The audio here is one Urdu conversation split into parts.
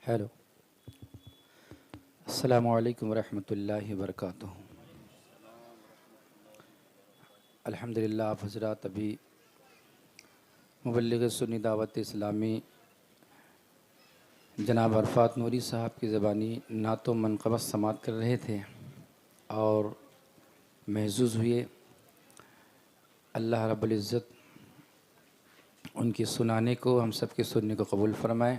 ہیلو، السلام علیکم ورحمۃ اللہ وبرکاتہ۔ الحمدللہ آپ حضرات ابھی مبلغ سنی دعوت اسلامی جناب عرفات نوری صاحب کی زبانی نعت و منقبت سماعت کر رہے تھے اور محظوظ ہوئے۔ اللہ رب العزت ان کی سنانے کو، ہم سب کے سننے کو قبول فرمائے۔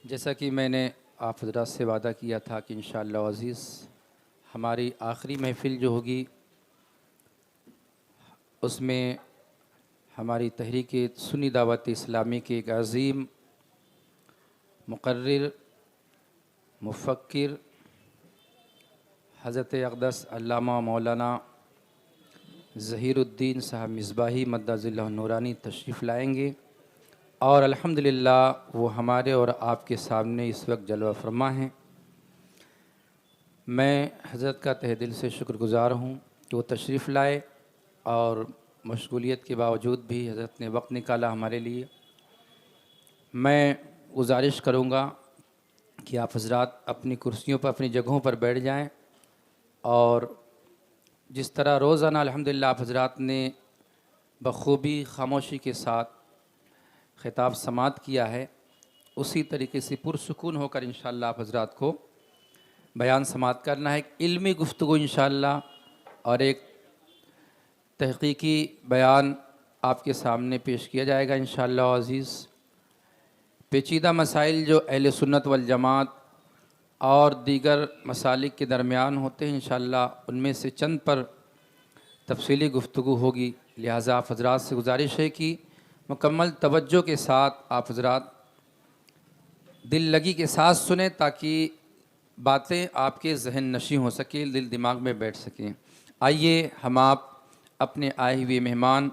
جیسا کہ میں نے آپ حضرات سے وعدہ کیا تھا کہ انشاءاللہ عزیز ہماری آخری محفل جو ہوگی اس میں ہماری تحریک سنی دعوت اسلامی کے ایک عظیم مقرر، مفکر حضرت اقدس علامہ مولانا ظہیر الدین صاحب مصباحی مدظ اللہ نورانی تشریف لائیں گے، اور الحمدللہ وہ ہمارے اور آپ کے سامنے اس وقت جلوہ فرما ہیں۔ میں حضرت کا تہ دل سے شکر گزار ہوں کہ وہ تشریف لائے اور مشغولیت کے باوجود بھی حضرت نے وقت نکالا ہمارے لیے۔ میں گزارش کروں گا کہ آپ حضرات اپنی کرسیوں پر، اپنی جگہوں پر بیٹھ جائیں، اور جس طرح روزانہ الحمدللہ آپ حضرات نے بخوبی خاموشی کے ساتھ خطاب سماعت کیا ہے، اسی طریقے سے پرسکون ہو کر انشاءاللہ آپ حضرات کو بیان سماعت کرنا ہے۔ ایک علمی گفتگو انشاءاللہ اور ایک تحقیقی بیان آپ کے سامنے پیش کیا جائے گا انشاءاللہ عزیز۔ پیچیدہ مسائل جو اہل سنت والجماعت اور دیگر مسالک کے درمیان ہوتے ہیں انشاءاللہ ان میں سے چند پر تفصیلی گفتگو ہوگی، لہٰذا آپ حضرات سے گزارش ہے کہ مکمل توجہ کے ساتھ آپ حضرات دل لگی کے ساتھ سنیں تاکہ باتیں آپ کے ذہن نشیں ہو سکیں، دل دماغ میں بیٹھ سکیں۔ آئیے ہم آپ اپنے آئے ہوئے مہمان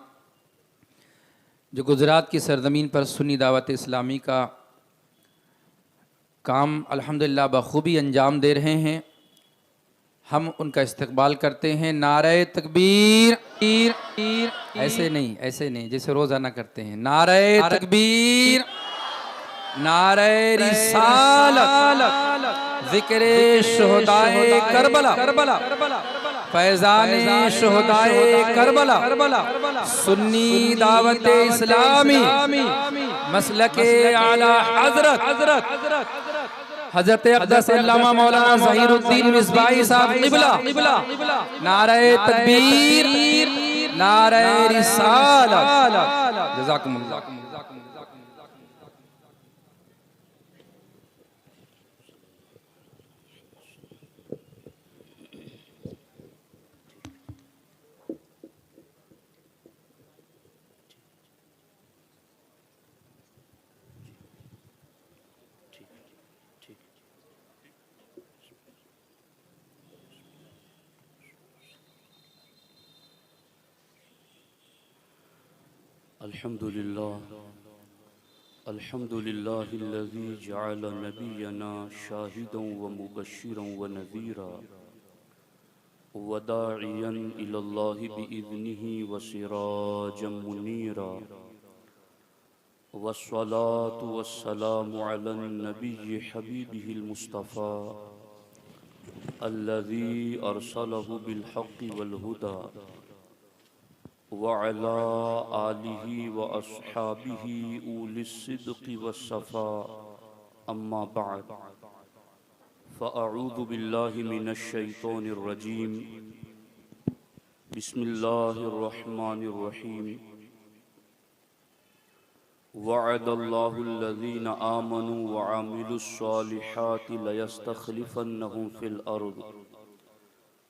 جو گجرات کی سرزمین پر سنی دعوت اسلامی کا کام الحمدللہ بخوبی انجام دے رہے ہیں، ہم ان کا استقبال کرتے ہیں۔ نعرہ تکبیر، ایسے نہیں جیسے روزانہ کرتے ہیں۔ نعرہ تکبیر، نعرہ رسالت، ذکر شہدائے کربلا، فیضان شہدائے کربلا، سنی دعوت اسلامی، مسلک اعلی حضرت اقدس علامہ مولانا ظہیر الدین مصباحی صاحب قبلہ، نعرہ تکبیر، نعرہ رسالت۔ جزاکم اللہ۔ الحمد لله الذي جعل نبينا شاهدا ومبشرا ونذيرا وداعيا إلى الله بإذنه وسراجا منيرا، والصلاة والسلام على النبي حبيبه المصطفى الذي أرسله بالحق والهدى، وعلى آله وأصحابه أولي الصدق والصفاء، أما بعد، فأعوذ بالله من الشيطان الرجيم، بسم الله الرحمن الرحيم، وعد الله الذين آمنوا وعملوا الصالحات ليستخلفنهم في الأرض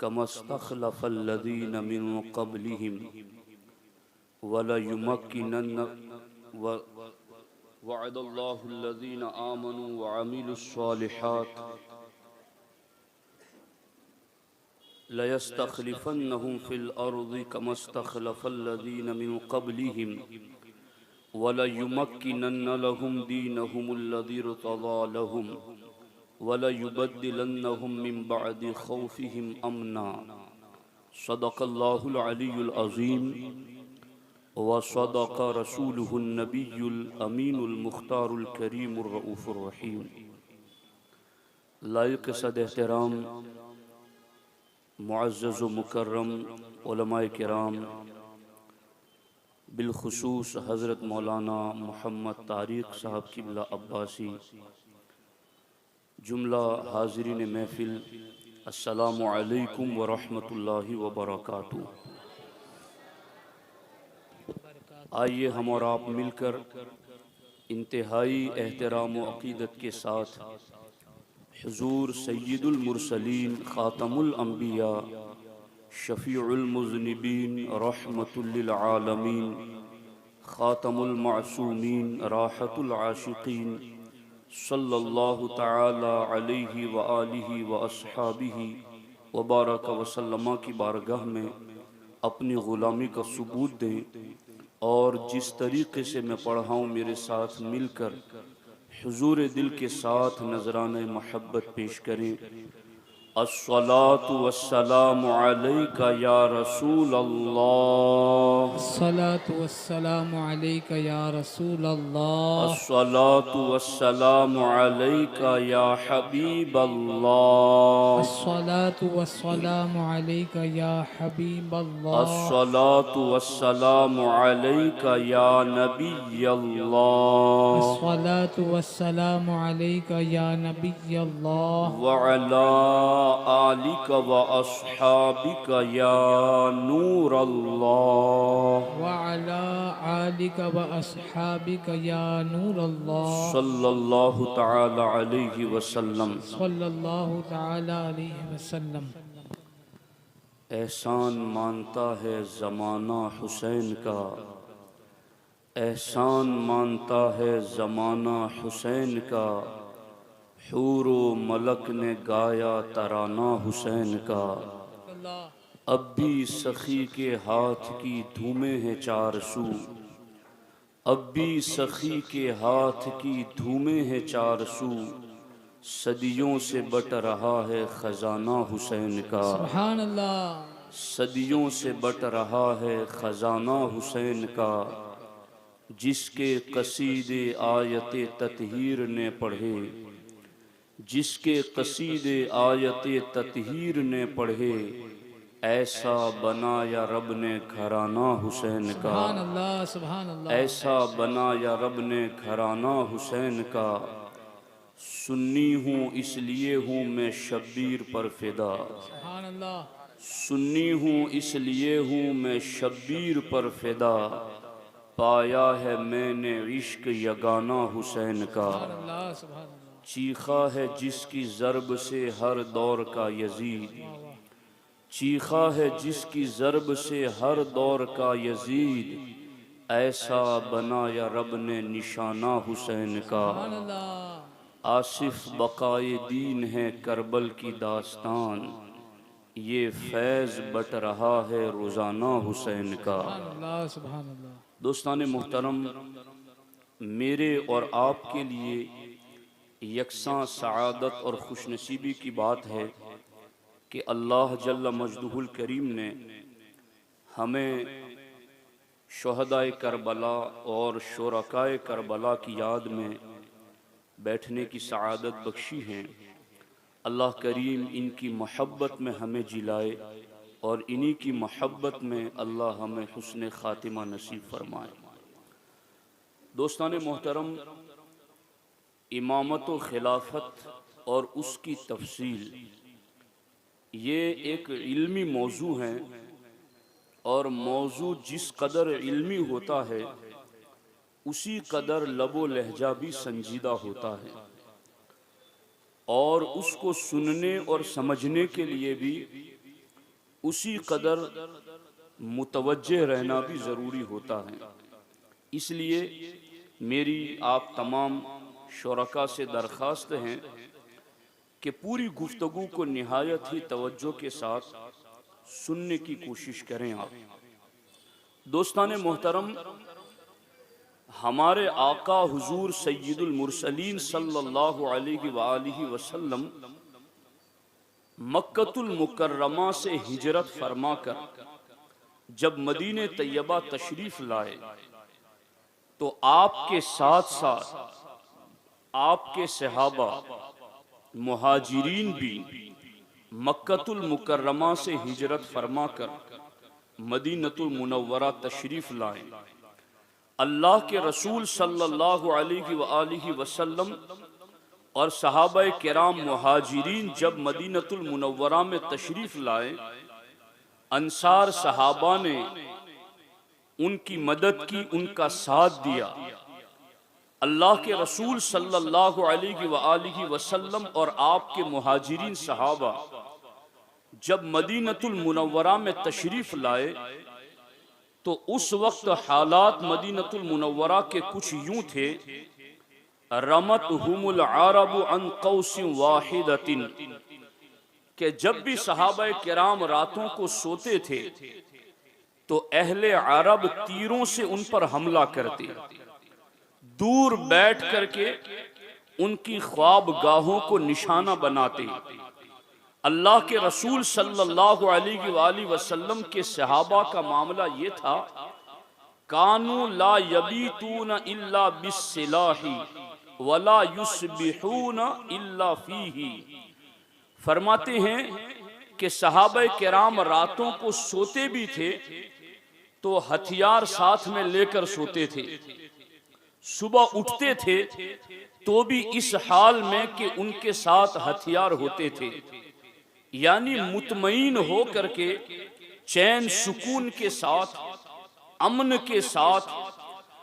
كما استخلف الذين من قبلهم وَلَيُمَكِّنَنَّ وَعَدَ اللَّهُ الَّذِينَ آمَنُوا وَعَمِلُوا الصَّالِحَاتِ لَيَسْتَخْلِفَنَّهُمْ فِي الْأَرْضِ كَمَا اسْتَخْلَفَ الَّذِينَ مِنْ قَبْلِهِمْ وَلَيُمَكِّنَنَّ لَهُمْ دِينَهُمُ الَّذِي ارْتَضَىٰ لَهُمْ وَلَيُبَدِّلَنَّهُمْ مِنْ بَعْدِ خَوْفِهِمْ أَمْنًا۔ صدق الله العلي العظيم، وصدق رسوله النبي الأمين المختار الكريم الرؤوف الرحيم۔ لائق صد احترام معزز و مکرم علماء کرام، بالخصوص حضرت مولانا محمد طارق صاحب قبلہ عباسی، جملہ حاضرین محفل، السلام علیکم ورحمۃ اللہ وبرکاتہ۔ آئیے ہم اور آپ مل کر انتہائی احترام و عقیدت کے ساتھ حضور سید المرسلین، خاتم الانبیاء، شفیع المذنبین، رحمت للعالمین، خاتم المعصومین، راحت العاشقین، صلی اللہ تعالی علیہ وآلہ واصحابہ وبارک وسلم کی بارگاہ میں اپنی غلامی کا ثبوت دیں، اور جس طریقے سے میں پڑھا ہوں میرے ساتھ مل کر حضور دل کے ساتھ نذرانہ محبت پیش کریں۔ الصلاۃ والسلام علیک یا رسول اللہ، الصلاۃ والسلام علیک یا رسول اللہ، الصلاۃ والسلام علیک یا حبیب اللہ، الصلاۃ والسلام علیک یا حبیب اللہ، الصلاۃ والسلام علیک یا نبی اللہ، الصلاۃ والسلام علیک یا نبی اللہ، وعلی آلک واصحابک یا نور اللہ، وعلی آلک واصحابک یا نور اللہ، صلی اللہ تعالی علیہ وسلم۔ صلی اللہ تعالی علیہ وسلم۔ احسان مانتا ہے زمانہ حسین کا، احسان مانتا ہے زمانہ حسین کا، حور و ملک نے گایا ترانہ حسین کا، اب بھی سخی کے ہاتھ کی دھومیں ہیں چار سو، اب بھی سخی کے ہاتھ کی دھومیں ہیں چار سو، صدیوں سے بٹ رہا ہے خزانہ حسین کا، سبحان اللہ، صدیوں سے بٹ رہا ہے خزانہ حسین کا، جس کے قصیدے آیت تطہیر نے پڑھے، جس کے قصیدے آیت تطہیر نے پڑھے، ایسا بنایا رب نے گھرانہ حسین کا، سبحان اللہ، سبحان اللہ، ایسا بنایا رب نے گھرانہ حسین کا، سنی ہوں اس لیے ہوں میں شبیر پر فدا، سبحان اللہ، سنی ہوں اس لیے ہوں میں شبیر پر فدا، پایا ہے میں نے عشق یگانہ حسین کا، سبحان اللہ، سبحان اللہ، چیخا ہے جس کی ضرب سے ہر دور کا یزید، چیخا ہے جس کی ضرب سے ہر دور کا یزید، ایسا بنایا رب نے نشانہ حسین کا، سبحان اللہ، آصف بقائے دین ہے کربل کی داستان، یہ فیض بٹ رہا ہے روزانہ حسین کا۔ سبحان اللہ، سبحان اللہ۔ دوستان محترم، میرے اور آپ کے لیے یکساں سعادت اور خوش نصیبی کی بات ہے کہ اللہ جل مجدہ الکریم نے ہمیں شہدائے کربلا اور شرکائے کربلا کی یاد میں بیٹھنے کی سعادت بخشی ہے۔ اللہ کریم ان کی محبت میں ہمیں جلائے اور انہی کی محبت میں اللہ ہمیں حسن خاتمہ نصیب فرمائے۔ دوستان محترم، امامت و خلافت اور اس کی تفصیل یہ ایک علمی موضوع ہے، اور موضوع جس قدر علمی ہوتا ہے اسی قدر لب و لہجہ بھی سنجیدہ ہوتا ہے، اور اس کو سننے اور سمجھنے کے لیے بھی اسی قدر متوجہ رہنا بھی ضروری ہوتا ہے۔ اس لیے میری آپ تمام شرکاء سے درخواست ہے کہ پوری گفتگو کو نہایت ہی توجہ کے ساتھ سننے کی کوشش کریں آپ۔ دوستان محترم، ہمارے آقا حضور سید المرسلین صلی اللہ علیہ وآلہ وسلم مکۃ المکرمہ سے ہجرت فرما کر جب مدینہ طیبہ تشریف لائے تو آپ کے ساتھ ساتھ آپ کے صحابہ مہاجرین بھی مکۃ المکرمہ سے ہجرت فرما کر مدینۃ المنورہ تشریف لائے۔ اللہ کے رسول صلی اللہ علیہ وآلہ وسلم اور صحابہ کرام مہاجرین جب مدینۃ المنورہ میں تشریف لائے، انصار صحابہ نے ان کی مدد کی، ان کا ساتھ دیا۔ اللہ کے رسول صلی اللہ علیہ وآلہ وسلم اور آپ کے مہاجرین صحابہ جب مدینۃ المنورہ میں تشریف لائے تو اس وقت حالات مدینۃ المنورہ کے کچھ یوں تھے، رمتہم العرب عن قوس واحدۃ، کہ جب بھی صحابہ کرام راتوں کو سوتے تھے تو اہل عرب تیروں سے ان پر حملہ کرتے، دور بیٹھ کر کے ان کی خواب گاہوں کو نشانہ بناتے۔ اللہ کے رسول صلی اللہ علیہ وآلہ وسلم کے صحابہ کا معاملہ یہ تھا، کانوا لا یبیتون الا بالسلاح ولا یصبحون الا فیہ، فرماتے ہیں کہ صحابہ کرام راتوں کو سوتے بھی تھے تو ہتھیار ساتھ میں لے کر سوتے تھے، صبح اٹھتے تھے تو بھی اس حال میں کہ ان کے ساتھ ہتھیار ہوتے تھے، یعنی مطمئن ہو کر کے چین سکون کے ساتھ، امن کے ساتھ،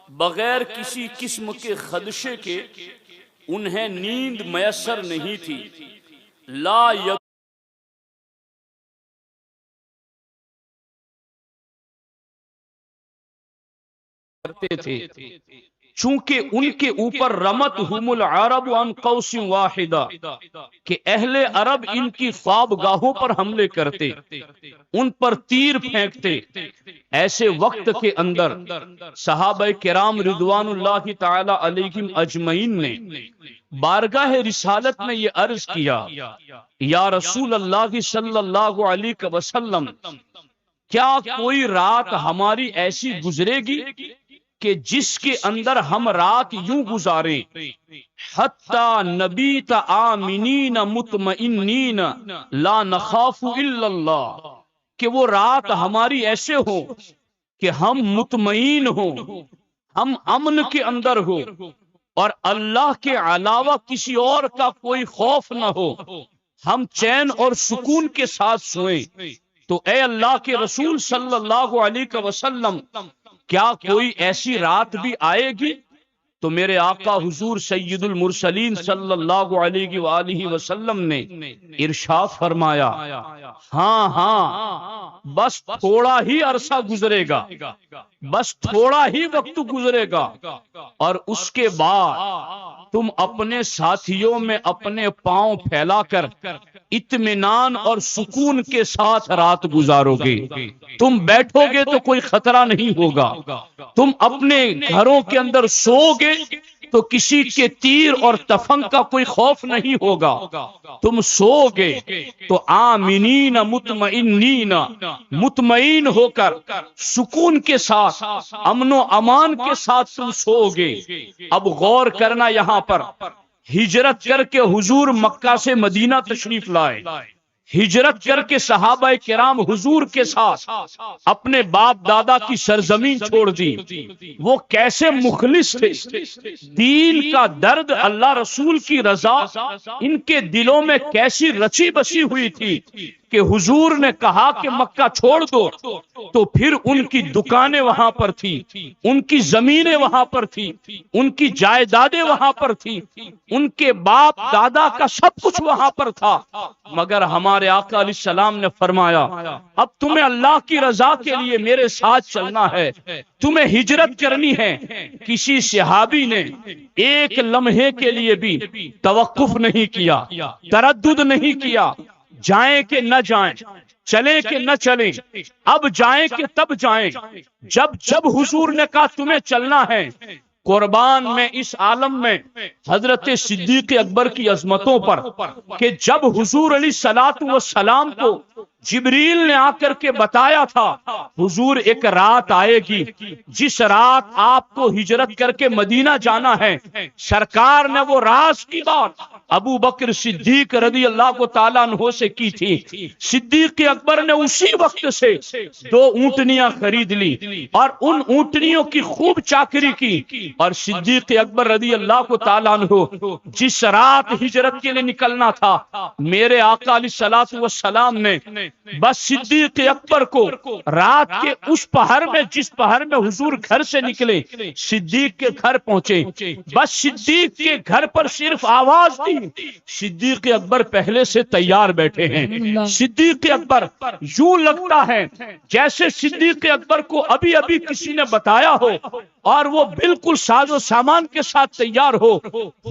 بغیر کسی قسم کے خدشے کے انہیں نیند میسر نہیں تھی۔ لا کرتے تھے چونکہ ان کے اوپر رمتہم العرب عن قوس واحدہ، کہ اہل عرب ان کی خواب گاہوں پر حملے کرتے، ان پر تیر پھینکتے۔ ایسے وقت کے اندر صحابہ کرام رضوان اللہ تعالی علیہم اجمعین نے بارگاہ رسالت میں یہ عرض کیا، یا رسول اللہ صلی اللہ علیہ وسلم، کیا کوئی رات ہماری ایسی گزرے گی کہ جس کے اندر ہم رات یوں گزاریں، حتی نبیت آمنین مطمئنین لا نخاف الا اللہ، کہ وہ رات ہماری ایسے ہو کہ ہم مطمئن ہوں، ہم امن کے اندر ہو اور اللہ کے علاوہ کسی اور کا کوئی خوف نہ ہو، ہم چین اور سکون کے ساتھ سوئیں۔ تو اے اللہ کے رسول صلی اللہ علیہ وسلم، کیا کوئی ایسی رات بھی آئے گی؟ تو میرے آقا حضور سید المرسلین صلی اللہ علیہ وآلہ وسلم نے ارشاد فرمایا، ہاں ہاں، بس تھوڑا ہی عرصہ گزرے گا، بس تھوڑا ہی وقت گزرے گا، اور اس کے بعد تم اپنے ساتھیوں میں اپنے پاؤں پھیلا کر اطمینان اور سکون کے ساتھ رات گزارو گے۔ تم بیٹھو گے تو کوئی خطرہ نہیں ہوگا، تم اپنے گھروں کے اندر سو گے تو کسی کے تیر اور تفنگ کا کوئی خوف نہیں ہوگا، تم سو گے تو آمنین مطمئنین، مطمئن ہو کر سکون کے ساتھ، امن و امان کے ساتھ تم سو گے۔ اب غور کرنا، یہاں پر ہجرت کر کے حضور مکہ سے مدینہ تشریف لائے، ہجرت کر کے صحابہ کرام حضور کے ساتھ اپنے باپ دادا کی سرزمین چھوڑ دی۔ وہ کیسے مخلص تھے، دین کا درد، اللہ رسول کی رضا ان کے دلوں میں کیسی رچی بسی ہوئی تھی کہ حضور نے کہا کہ مکہ چھوڑ دو تو پھر ان کی دکانیں وہاں پر تھی، ان کی زمینیں وہاں پر تھی، ان کی جائیدادیں وہاں پر تھی، ان کے باپ دادا کا سب کچھ وہاں پر تھا، مگر ہمارے آقا علیہ السلام نے فرمایا، اب تمہیں اللہ کی رضا کے لیے میرے ساتھ چلنا ہے، تمہیں ہجرت کرنی ہے۔ کسی صحابی نے ایک لمحے کے لیے بھی توقف نہیں کیا، تردد نہیں کیا، جائیں کہ نہ جائیں، چلیں کہ نہ چلیں، اب جائیں کہ تب جائیں۔ جب حضور نے کہا تمہیں چلنا ہے، قربان میں اس عالم میں حضرت صدیق اکبر کی عظمتوں پر کہ جب حضور علیہ السلام کو جبریل نے آ کر کے بتایا تھا حضور ایک رات آئے گی جس رات آپ کو ہجرت کر کے مدینہ جانا ہے. سرکار نے وہ راز کی بات ابو بکر صدیق رضی اللہ کو تعالیٰ عنہ سے کی تھی. صدیق اکبر نے اسی وقت سے 2 اونٹنیاں خرید لی اور ان اونٹنیوں کی خوب چاکری کی. اور صدیق اکبر رضی اللہ کو تعالیٰ عنہ جس رات ہجرت کے لیے نکلنا تھا میرے آقا علیہ الصلوۃ والسلام نے بس صدیق اکبر کو رات کے اس پہر میں جس پہر میں حضور گھر سے نکلے صدیق کے گھر پہنچے. بس صدیق کے گھر پر صرف آواز دی صدیق اکبر پہلے سے تیار بیٹھے ہیں. صدیق اکبر یوں لگتا ہے جیسے صدیق اکبر کو ابھی ابھی کسی نے بتایا ہو اور وہ بالکل ساز و سامان کے ساتھ تیار ہو.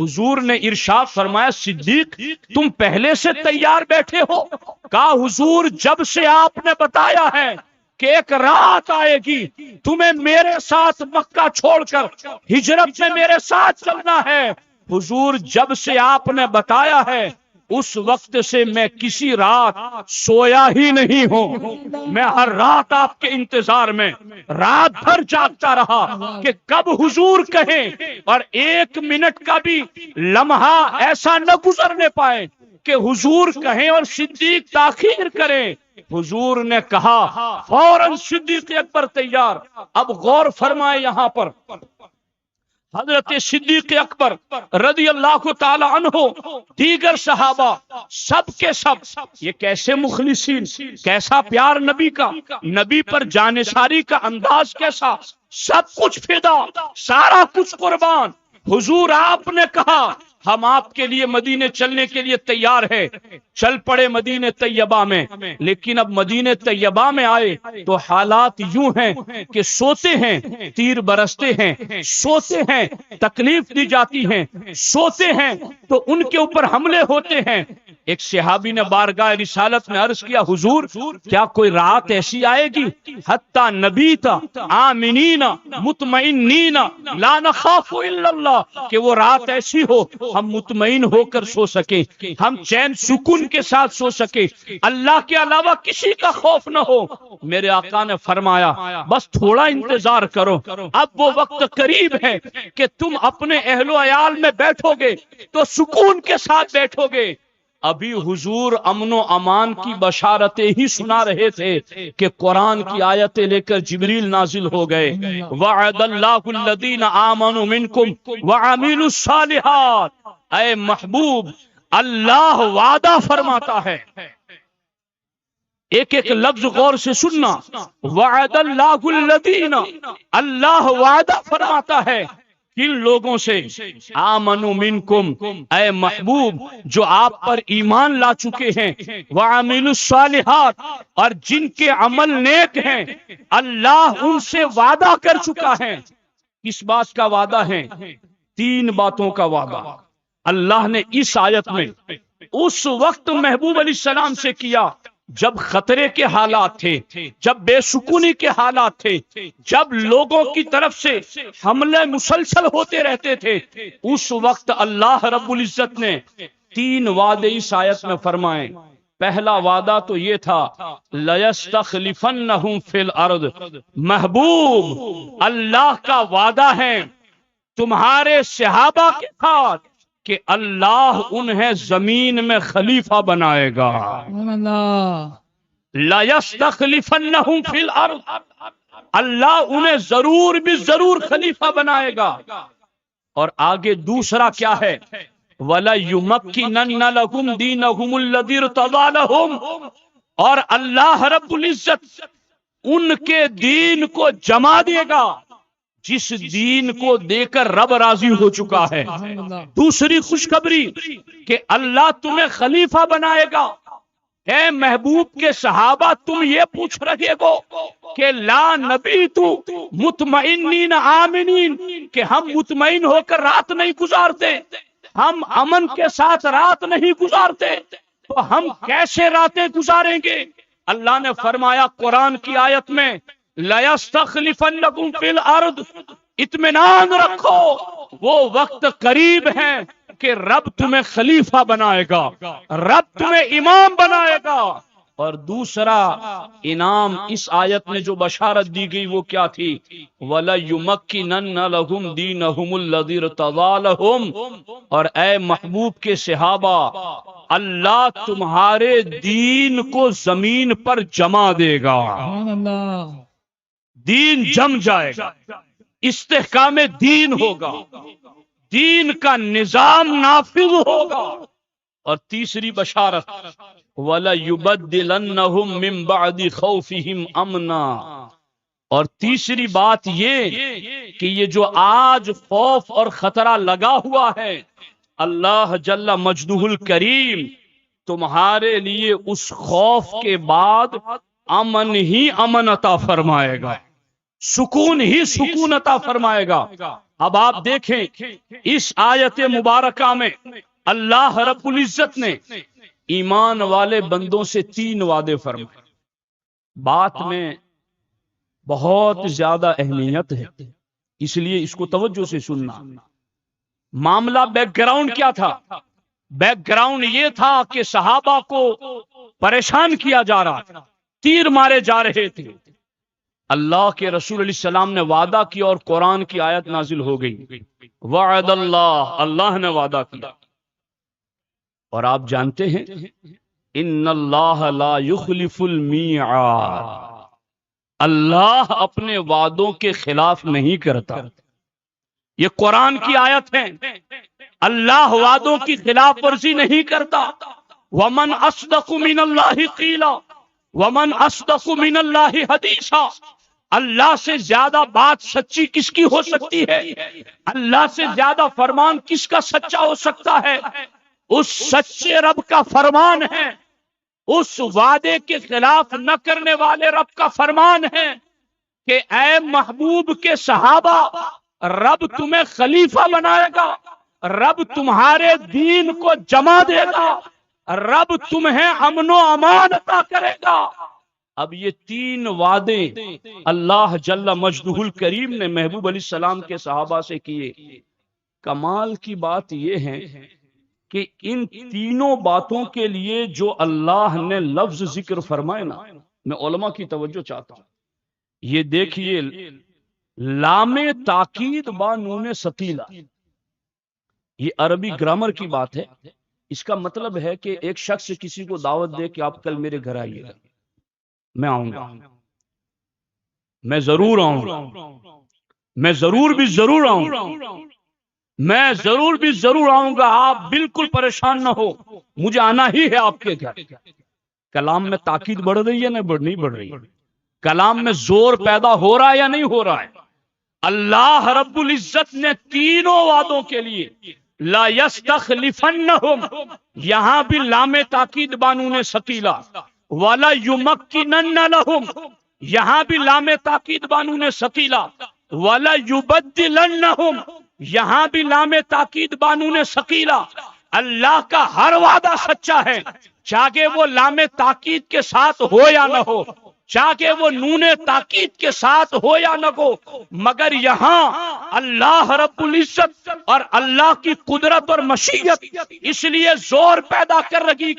حضور نے ارشاد فرمایا صدیق تم پہلے سے تیار بیٹھے ہو؟ کہا حضور جب سے آپ نے بتایا ہے کہ ایک رات آئے گی تمہیں میرے ساتھ مکہ چھوڑ کر ہجرت میں میرے ساتھ چلنا ہے، حضور جب سے آپ نے بتایا ہے اس وقت سے میں کسی رات سویا ہی نہیں ہوں. میں ہر رات آپ کے انتظار میں رات بھر جاگتا رہا کہ کب حضور کہیں، اور 1 منٹ کا بھی لمحہ ایسا نہ گزرنے پائے کہ حضور کہیں اور صدیق تاخیر کریں. حضور نے کہا فوراً صدیق اکبر تیار. اب غور فرمائے یہاں پر حضرت صدیق اکبر رضی اللہ تعالی عنہ دیگر صحابہ سب کے سب یہ کیسے مخلصین، کیسا پیار نبی کا، نبی پر جانثاری کا انداز کیسا، سب کچھ فدا، سارا کچھ قربان. حضور آپ نے کہا ہم آپ کے لیے مدینے چلنے کے لیے تیار ہے. چل پڑے مدینے طیبہ میں. لیکن اب مدینے طیبہ میں آئے تو حالات یوں ہیں کہ سوتے ہیں تیر برستے ہیں، سوتے ہیں تکلیف دی جاتی ہیں، سوتے ہیں تو ان کے اوپر حملے ہوتے ہیں. ایک صحابی نے بارگاہ رسالت میں عرض کیا حضور کیا کوئی رات ایسی آئے گی حتی نبیتا آمنین مطمئنین لا نخاف الا اللہ، کہ وہ رات ایسی ہو ہم مطمئن ہو کر سو سکیں، ہم چین سکون کے ساتھ سو سکیں، اللہ کے علاوہ کسی کا خوف نہ ہو. میرے آقا نے فرمایا بس تھوڑا انتظار کرو، اب وہ وقت قریب ہے کہ تم اپنے اہل و عیال میں بیٹھو گے تو سکون کے ساتھ بیٹھو گے. ابھی حضور امن و امان کی بشارتیں ہی سنا رہے تھے کہ قرآن کی آیتیں لے کر جبریل نازل ہو گئے. وعد اللہ الذین آمنوا منکم وعملوا الصالحات. اے محبوب اللہ وعدہ فرماتا ہے، ایک ایک لفظ غور سے سننا. وعد اللہ الذین، اللہ وعدہ فرماتا ہے کن لوگوں سے؟ آمنوا منکم، اے محبوب جو آپ پر ایمان لا چکے ہیں، وعملوا الصالحات، اور جن کے عمل نیک ہیں اللہ ان سے وعدہ کر چکا ہے. کس بات کا وعدہ ہے؟ 3 باتوں کا وعدہ اللہ نے اس آیت میں اس وقت محبوب علیہ السلام سے کیا جب خطرے کے حالات تھے، جب بے سکونی کے حالات تھے، جب لوگوں کی طرف سے حملے مسلسل ہوتے رہتے تھے. اس وقت اللہ رب العزت نے 3 وعدے اس آیت میں فرمائے. پہلا وعدہ تو یہ تھا لَيَسْتَخْلِفَنَّهُمْ فِي الْأَرْضِ، محبوب اللہ کا وعدہ ہے تمہارے صحابہ کے ساتھ کہ اللہ انہیں زمین میں خلیفہ بنائے گا. لَيَسْتَخْلِفَنَّهُمْ فِي الْأَرْضِ، اللہ انہیں ضرور بھی ضرور خلیفہ بنائے گا. اور آگے دوسرا کیا ہے؟ وَلَيُمَكِّنَنَّ لَهُمْ دِينَهُمُ الَّذِي ارْتَضَىٰ لَهُمْ، اور اللہ رب العزت ان کے دین کو جما دے گا جس دین کو دے کر رب راضی ہو چکا ہے. دوسری خوشخبری کہ اللہ تمہیں خلیفہ بنائے گا. اے محبوب کے صحابہ تم یہ پوچھ رہے ہو کہ لا نبی تو مطمئنین آمنین، کہ ہم مطمئن ہو کر رات نہیں گزارتے، ہم امن کے ساتھ رات نہیں گزارتے، تو ہم کیسے راتیں گزاریں گے؟ اللہ نے فرمایا قرآن کی آیت میں لَيَسْتَخْلِفَنَّكُمْ فِي الْأَرْضِ، اطمینان رکھو وہ وقت قریب ہے کہ رب تمہیں خلیفہ بنائے گا، رب تمہیں امام بنائے گا. اور دوسرا انعام اس آیت میں جو بشارت دی گئی وہ کیا تھی؟ وَلَيُمَكِّنَنَّ لَهُمْ دِينَهُمُ الَّذِي ارْتَضَىٰ لَهُمْ، اور اے محبوب کے صحابہ، اللہ تمہارے دین کو زمین پر جما دے گا، سبحان اللہ، دین جم جائے گا، استحکام دین ہوگا، دین کا نظام نافذ ہوگا۔ اور تیسری بشارت وَلَيُبَدِّلَنَّهُم مِّن بَعْدِ خَوْفِهِمْ أَمْنًا، اور تیسری بات یہ کہ یہ جو آج خوف اور خطرہ لگا ہوا ہے، اللہ جل مجدہ الکریم تمہارے لیے اس خوف کے بعد امن ہی امن عطا فرمائے گا، سکون ہی سکون عطا فرمائے گا۔ اب آپ دیکھیں اس آیت مبارکہ میں اللہ رب العزت نے ایمان والے بندوں سے 3 وعدے فرمائے۔ بات میں بہت زیادہ اہمیت ہے، اس لیے اس کو توجہ سے سننا۔ معاملہ بیک گراؤنڈ کیا تھا؟ بیک گراؤنڈ یہ تھا کہ صحابہ کو پریشان کیا جا رہا تھا، تیر مارے جا رہے تھے۔ اللہ کے رسول علیہ السلام نے وعدہ کیا اور قرآن کی آیت نازل ہو گئی، وعد اللہ، اللہ نے وعدہ کیا۔ اور آپ جانتے ہیں ان اللہ لا یخلف المیعاد، اللہ اپنے وعدوں کے خلاف نہیں کرتا۔ یہ قرآن کی آیت ہے، اللہ وعدوں کی خلاف ورزی نہیں کرتا۔ ومن اصدق من اللہ قیلا ومن اصدق من اللہ حدیثا، اللہ سے زیادہ بات سچی کس کی ہو سکتی ہے؟ اللہ سے زیادہ فرمان کس کا سچا ہو سکتا ہے؟ اس سچے رب کا فرمان ہے، اس وعدے کے خلاف نہ کرنے والے رب کا فرمان ہے کہ اے محبوب کے صحابہ، رب تمہیں خلیفہ بنائے گا، رب تمہارے دین کو جما دے گا، رب تمہیں امن و امان عطا کرے گا۔ اب یہ 3 وعدے اللہ جل مجدہ الکریم نے محبوب علیہ السلام کے صحابہ سے کیے۔ کمال کی بات یہ ہے کہ ان 3 باتوں کے لیے جو اللہ نے لفظ ذکر فرمائے نا، میں علماء کی توجہ چاہتا ہوں۔ یہ دیکھیے، لام تاکید با نون ثقیلہ، یہ عربی گرامر کی بات ہے۔ اس کا مطلب ہے کہ ایک شخص کسی کو دعوت دے کہ آپ کل میرے گھر آئیے گا، میں آؤں گا، میں ضرور آؤں گا، میں ضرور بھی ضرور آؤں گا، میں ضرور بھی ضرور آؤں گا، آپ بالکل پریشان نہ ہو، مجھے آنا ہی ہے آپ کے گھر۔ کلام میں تاکید بڑھ رہی ہے نہیں بڑھ رہی؟ کلام میں زور پیدا ہو رہا ہے یا نہیں ہو رہا ہے؟ اللہ رب العزت نے 3 وعدوں کے لیے لا یستخلفنہم، یہاں بھی لام تاکید بانون ثقیلہ، ولا یمکنن لہم، یہاں بھی لام تاکید بانون ثقیلہ، ولا یبدلنہم، یہاں بھی لام تاکید بانون ثقیلہ۔ اللہ کا ہر وعدہ سچا ہے، چاہے وہ لام تاکید کے ساتھ ہو یا نہ ہو، چاہے وہ نون تاکید کے ساتھ ہو یا نہ ہو، مگر یہاں اللہ رب العزت اور اللہ کی قدرت اور مشیت اس لیے زور پیدا کر رہی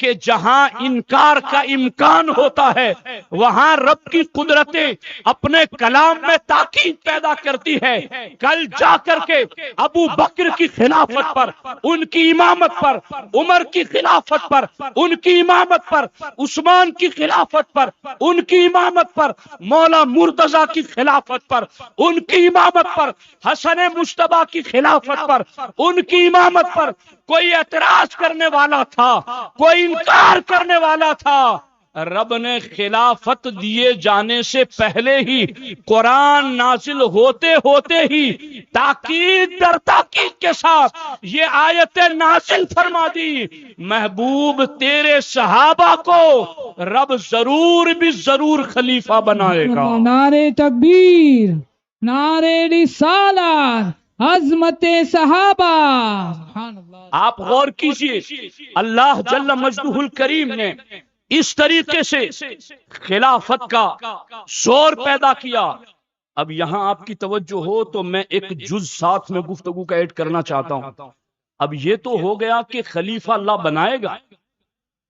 کہ جہاں انکار کا امکان ہوتا ہے وہاں رب کی قدرتیں اپنے کلام میں تاکید پیدا کرتی ہے۔ کل جا کر کے ابو بکر کی خلافت پر، ان کی امامت پر، عمر کی خلافت پر، ان کی امامت پر، عثمان کی خلافت پر، ان کی امامت پر، مولا مرتضی کی خلافت پر، ان کی امامت پر، حسن مجتبی کی خلافت پر، ان کی امامت پر کوئی اعتراض کرنے والا تھا، کوئی انکار کرنے والا تھا، رب نے خلافت دیے جانے سے پہلے ہی قرآن نازل ہوتے ہوتے ہی تاکید در تاکید کے ساتھ یہ آیت نازل فرما دی، محبوب تیرے صحابہ کو رب ضرور بھی ضرور خلیفہ بنائے گا۔ نعرے تکبیر، نعرے رسالت، عظمت صحابہ، سبحان اللہ۔ آپ غور کیجئے، اللہ جل مجدہ الکریم نے اس طریقے سے خلافت کا زور پیدا کیا۔ اب یہاں آپ کی توجہ ہو تو میں ایک جز ساتھ میں گفتگو کا ایڈ کرنا چاہتا ہوں۔ اب یہ تو ہو گیا کہ خلیفہ اللہ بنائے گا،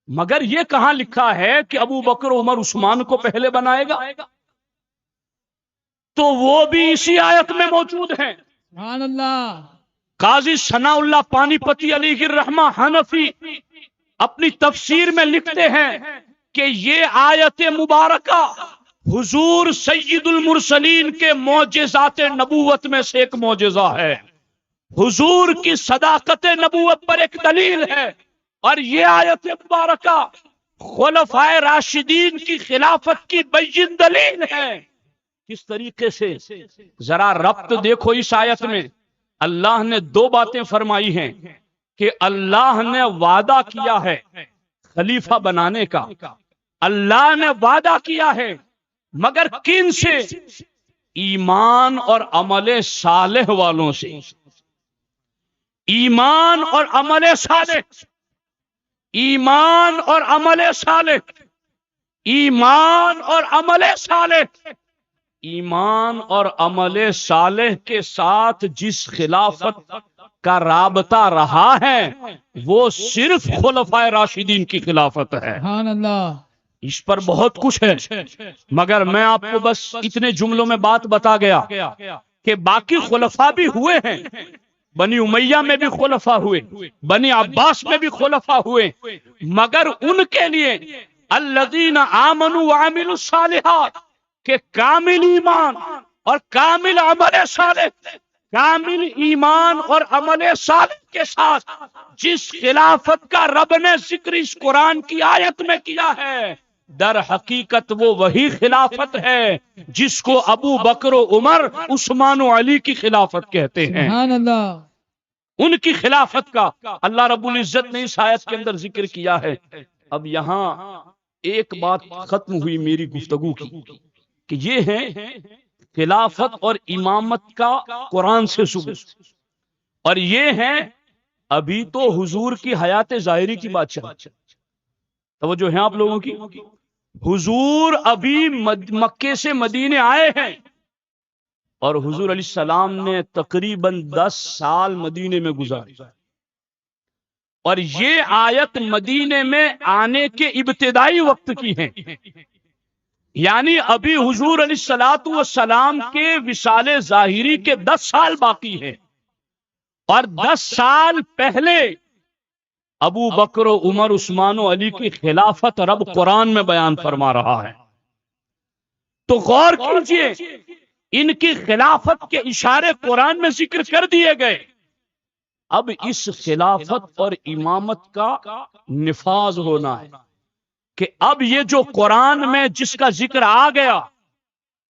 مگر یہ کہاں لکھا ہے کہ ابو بکر عمر عثمان کو پہلے بنائے گا؟ تو وہ بھی اسی آیت میں موجود ہیں۔ سبحان اللہ۔ قاضی ثناء اللہ پانی پتی علیہ الرحمہ حنفی اپنی تفسیر میں لکھتے ہیں کہ یہ آیت مبارکہ حضور سید المرسلین کے معجزات نبوت میں سے ایک معجزہ ہے، حضور کی صداقت نبوت پر ایک دلیل ہے، اور یہ آیت مبارکہ خلفائے راشدین کی خلافت کی بین دلیل ہے۔ کس طریقے سے؟ ذرا ربط دیکھو اس آیت میں۔ اللہ نے دو باتیں فرمائی ہیں کہ اللہ نے وعدہ کیا ہے خلیفہ بنانے کا، اللہ نے وعدہ کیا ہے، مگر کن سے؟ ایمان اور عمل صالح والوں سے۔ ایمان اور عمل صالح، ایمان اور عمل صالح، ایمان اور عمل صالح، ایمان اور عمل صالح کے ساتھ جس خلافت کا رابطہ رہا ہے وہ صرف خلفائے راشدین کی خلافت ہے۔ سبحان اللہ۔ اس پر بہت کچھ ہے، مگر میں آپ کو بس اتنے جملوں میں بات بتا گیا کہ باقی خلفاء بھی ہوئے ہیں، بنی امیہ میں بھی خلفاء ہوئے، بنی عباس میں بھی خلفاء ہوئے، مگر ان کے لیے الذین آمنوا وعملوا الصالحات کہ کامل ایمان اور کامل عمل صالح، کامل ایمان اور عمل صالح کے ساتھ جس خلافت کا رب نے ذکر اس قرآن کی آیت میں کیا ہے، در حقیقت وہ وہی خلافت ہے جس کو ابو بکر و عمر عثمان و علی کی خلافت کہتے ہیں۔ سبحان اللہ۔ ان کی خلافت کا اللہ رب العزت نے اس آیت کے اندر ذکر کیا ہے۔ اب یہاں ایک بات ختم ہوئی میری گفتگو کی کہ یہ ہے خلافت اور امامت کا قرآن سے ثبوت، اور یہ ہے ابھی تو حضور کی حیات ظاہری کی بات چل رہی ہے۔ توجہ ہے آپ لوگوں کی؟ حضور ابھی مکے سے مدینے آئے ہیں، اور حضور علیہ السلام نے تقریباً 10 سال مدینے میں گزارے، اور یہ آیت مدینے میں آنے کے ابتدائی وقت کی ہے، یعنی ابھی حضور علیہ السلام کے وصال ظاہری کے 10 سال باقی ہیں، اور 10 سال پہلے ابو بکر و عمر عثمان و علی کی خلافت رب قرآن میں بیان فرما رہا ہے۔ تو غور کیجئے، ان کی خلافت کے اشارے قرآن میں ذکر کر دیے گئے، اب اس خلافت اور امامت کا نفاذ ہونا ہے کہ اب یہ جو قرآن میں جس کا ذکر آ گیا،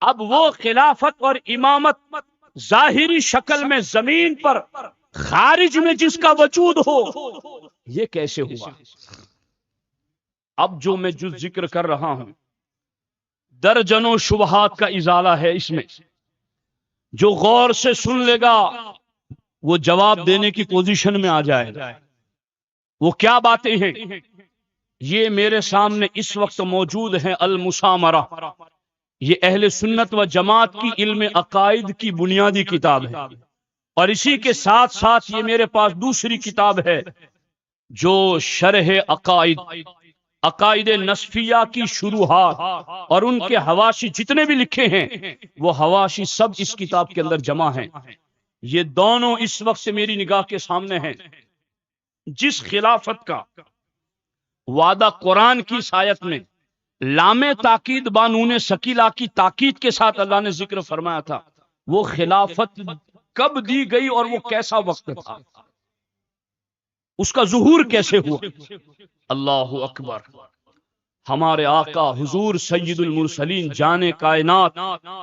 اب وہ خلافت اور امامت ظاہری شکل میں زمین پر خارج میں جس کا وجود ہو، یہ کیسے ہوا؟ اب جو میں ذکر کر رہا ہوں درجنوں شبہات کا ازالہ ہے اس میں، جو غور سے سن لے گا وہ جواب دینے کی پوزیشن میں آ جائے گا۔ وہ کیا باتیں ہیں؟ یہ میرے سامنے اس وقت موجود ہے المسامرہ، یہ اہل سنت و جماعت کی علم عقائد کی بنیادی کتاب ہے، اور اسی کے ساتھ ساتھ یہ میرے پاس دوسری کتاب ہے جو شرح عقائد نصفیہ کی شروحات اور ان کے حواشی جتنے بھی لکھے ہیں وہ حواشی سب اس کتاب کے اندر جمع ہیں۔ یہ دونوں اس وقت میری نگاہ کے سامنے ہیں۔ جس خلافت کا وعدہ قرآن کی آیت میں لام تاکید بانون ثقیلہ کی تاکید کے ساتھ اللہ نے ذکر فرمایا تھا، وہ خلافت کب دی گئی اور وہ کیسا وقت تھا، اس کا ظہور کیسے ہوا؟ اللہ اکبر! ہمارے آقا حضور سید المرسلین جان کائنات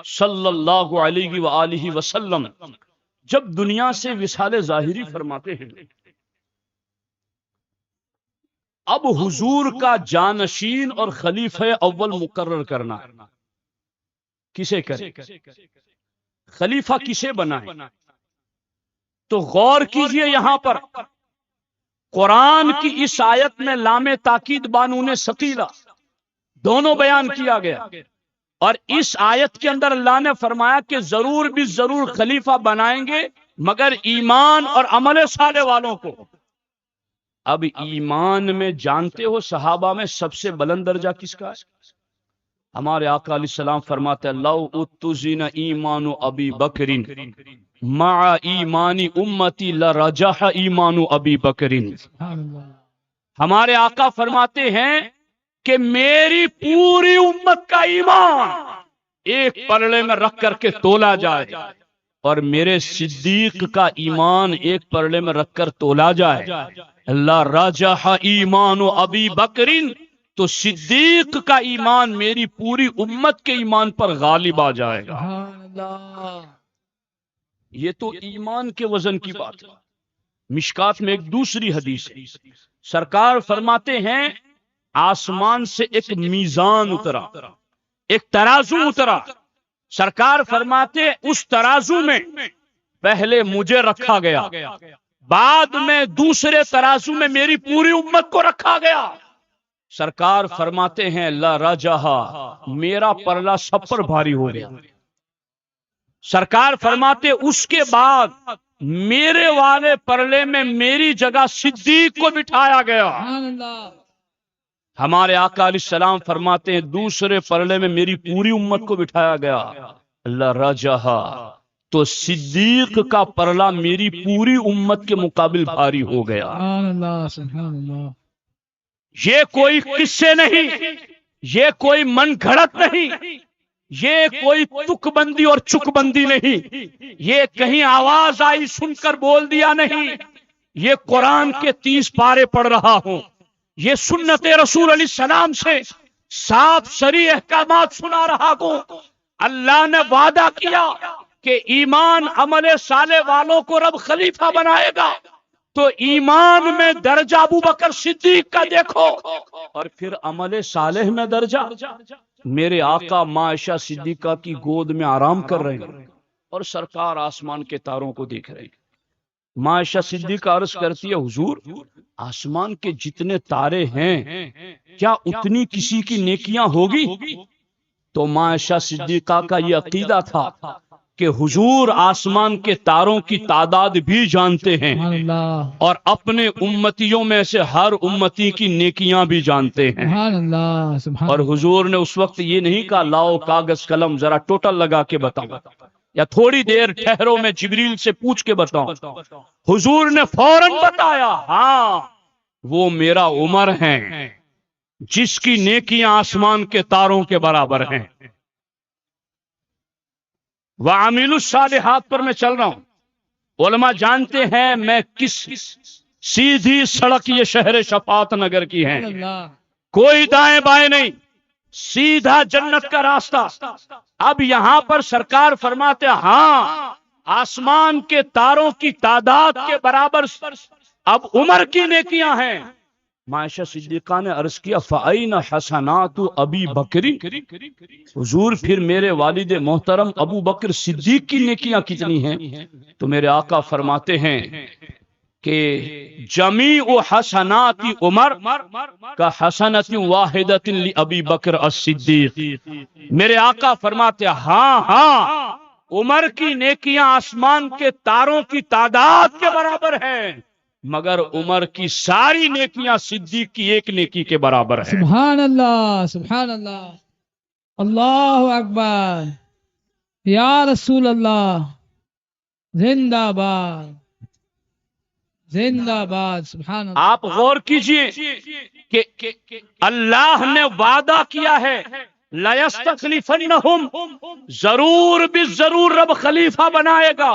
صلی اللہ علیہ وآلہ وسلم جب دنیا سے وصال ظاہری فرماتے ہیں، اب حضور کا جانشین اور خلیفہ اول مقرر کرنا ہے۔ کسے کرے؟ خلیفہ کسے بنائے؟ تو غور کیجئے، یہاں پر قرآن کی اس آیت میں لام تاکید بانون ثقیلہ دونوں بیان کیا گیا، اور اس آیت کے اندر اللہ نے فرمایا کہ ضرور بھی ضرور خلیفہ بنائیں گے مگر ایمان اور عمل صالح والوں کو۔ اب ایمان میں جانتے ہو صحابہ میں سب سے بلند درجہ کس کا ہے؟ ہمارے آقا علیہ السلام فرماتے ہیں لو اتزن ایمان ابی بکرین مع ایمانی امتی لرجح ایمان ابی بکرین. سبحان اللہ. ہمارے آقا فرماتے ہیں کہ میری پوری امت کا ایمان ایک پلڑے میں رکھ کر کے تولا جائے اور میرے صدیق کا ایمان ایک پلڑے میں رکھ کر تولا جائے اللہ رجح ایمان ابی بکرین تو صدیق کا ایمان میری پوری امت کے ایمان پر غالب آ جائے گا. سبحان اللہ. یہ تو ایمان کے وزن کی بات ہے. مشکات میں ایک دوسری حدیث ہے، سرکار فرماتے ہیں آسمان سے ایک میزان اترا، ایک ترازو اترا. سرکار فرماتے اس ترازو میں پہلے مجھے رکھا گیا، بعد میں دوسرے ترازو میں میری پوری امت کو رکھا گیا. سرکار فرماتے ہیں لا رجحا میرا پرلا سب پر بھاری ہو گیا. سرکار فرماتے اس کے بعد میرے والے پرلے میں میری جگہ صدیق کو بٹھایا گیا. سبحان اللہ. ہمارے آقا علیہ السلام فرماتے ہیں دوسرے پرلے میں میری پوری امت کو بٹھایا گیا. اللہ رجحا تو صدیق کا پرلا میری پوری امت کے مقابل بھاری ہو گیا. سبحان اللہ. سبحان اللہ. یہ کوئی قصے نہیں، یہ کوئی من گھڑت نہیں، یہ کوئی تک بندی اور چک بندی نہیں، یہ کہیں آواز آئی سن کر بول دیا نہیں. یہ قرآن کے 30 پارے پڑھ رہا ہوں، یہ سنت رسول علیہ السلام سے صاف صریح احکامات سنا رہا ہوں. اللہ نے وعدہ کیا کہ ایمان عمل صالح والوں کو رب خلیفہ بنائے گا، تو ایمان میں درجہ ابو بکر صدیق کا دیکھو اور پھر عمل صالح میں درجہ میرے آقا ماں عائشہ صدیقہ کی گود میں آرام کر رہے ہیں اور سرکار آسمان کے تاروں کو دیکھ رہے ہیں. ماں عائشہ صدیقہ عرض کرتی ہے حضور آسمان کے جتنے تارے ہیں کیا اتنی کسی کی نیکیاں ہوگی؟ تو ماں عائشہ صدیقہ کا یہ عقیدہ تھا کہ حضور آسمان کے تاروں کی تعداد بھی جانتے ہیں سبحان اللہ. اور اپنے امتیوں میں سے ہر امتی کی نیکیاں بھی جانتے ہیں. سبحان اللہ. سبحان اور حضور نے اس وقت یہ نہیں کہا لاؤ کاغذ قلم ذرا ٹوٹل لگا کے بتاؤ یا تھوڑی دیر ٹھہرو میں جبریل سے پوچھ کے بتاؤں. حضور نے فوراً بتایا ہاں وہ میرا عمر ہیں جس کی نیکیاں آسمان کے تاروں کے برابر ہیں. وَعَمِلُوا الصَّالِحَاتِ پر میں چل رہا ہوں. علماء جانتے ہیں میں کس سیدھی سڑک یہ شہر شفاعت نگر کی ہے، اللہ. کوئی دائیں بائیں نہیں، سیدھا جنت کا راستہ. اب یہاں پر سرکار فرماتے ہاں آسمان کے تاروں کی تعداد کے برابر اب عمر کی نیکیاں ہیں. عائشہ صدیقہ نے عرض کیا فَأَيْنَ حَسَنَاتُ أَبِي بَكْرٍ حضور پھر میرے والد محترم ابو بکر صدیق کی نیکیاں کتنی ہیں؟ تو میرے آقا فرماتے ہیں کہ جمیع حسنات عمر کا حسنت واحدۃ لأبی بکر الصدیق. میرے آقا فرماتے ہاں عمر کی نیکیاں آسمان کے تاروں کی تعداد کے برابر ہیں مگر عمر کی ساری نیکیاں صدیق کی ایک نیکی کے برابر ہیں. سبحان اللہ. سبحان اللہ. اللہ اکبر. یا رسول اللہ زندہ باد زندہ باد. سبحان اللہ. آپ غور کیجئے کہ اللہ نے وعدہ کیا ہے لَيَسْتَخْلِفَنَّهُمْ ضرور بالضرور رب خلیفہ بنائے گا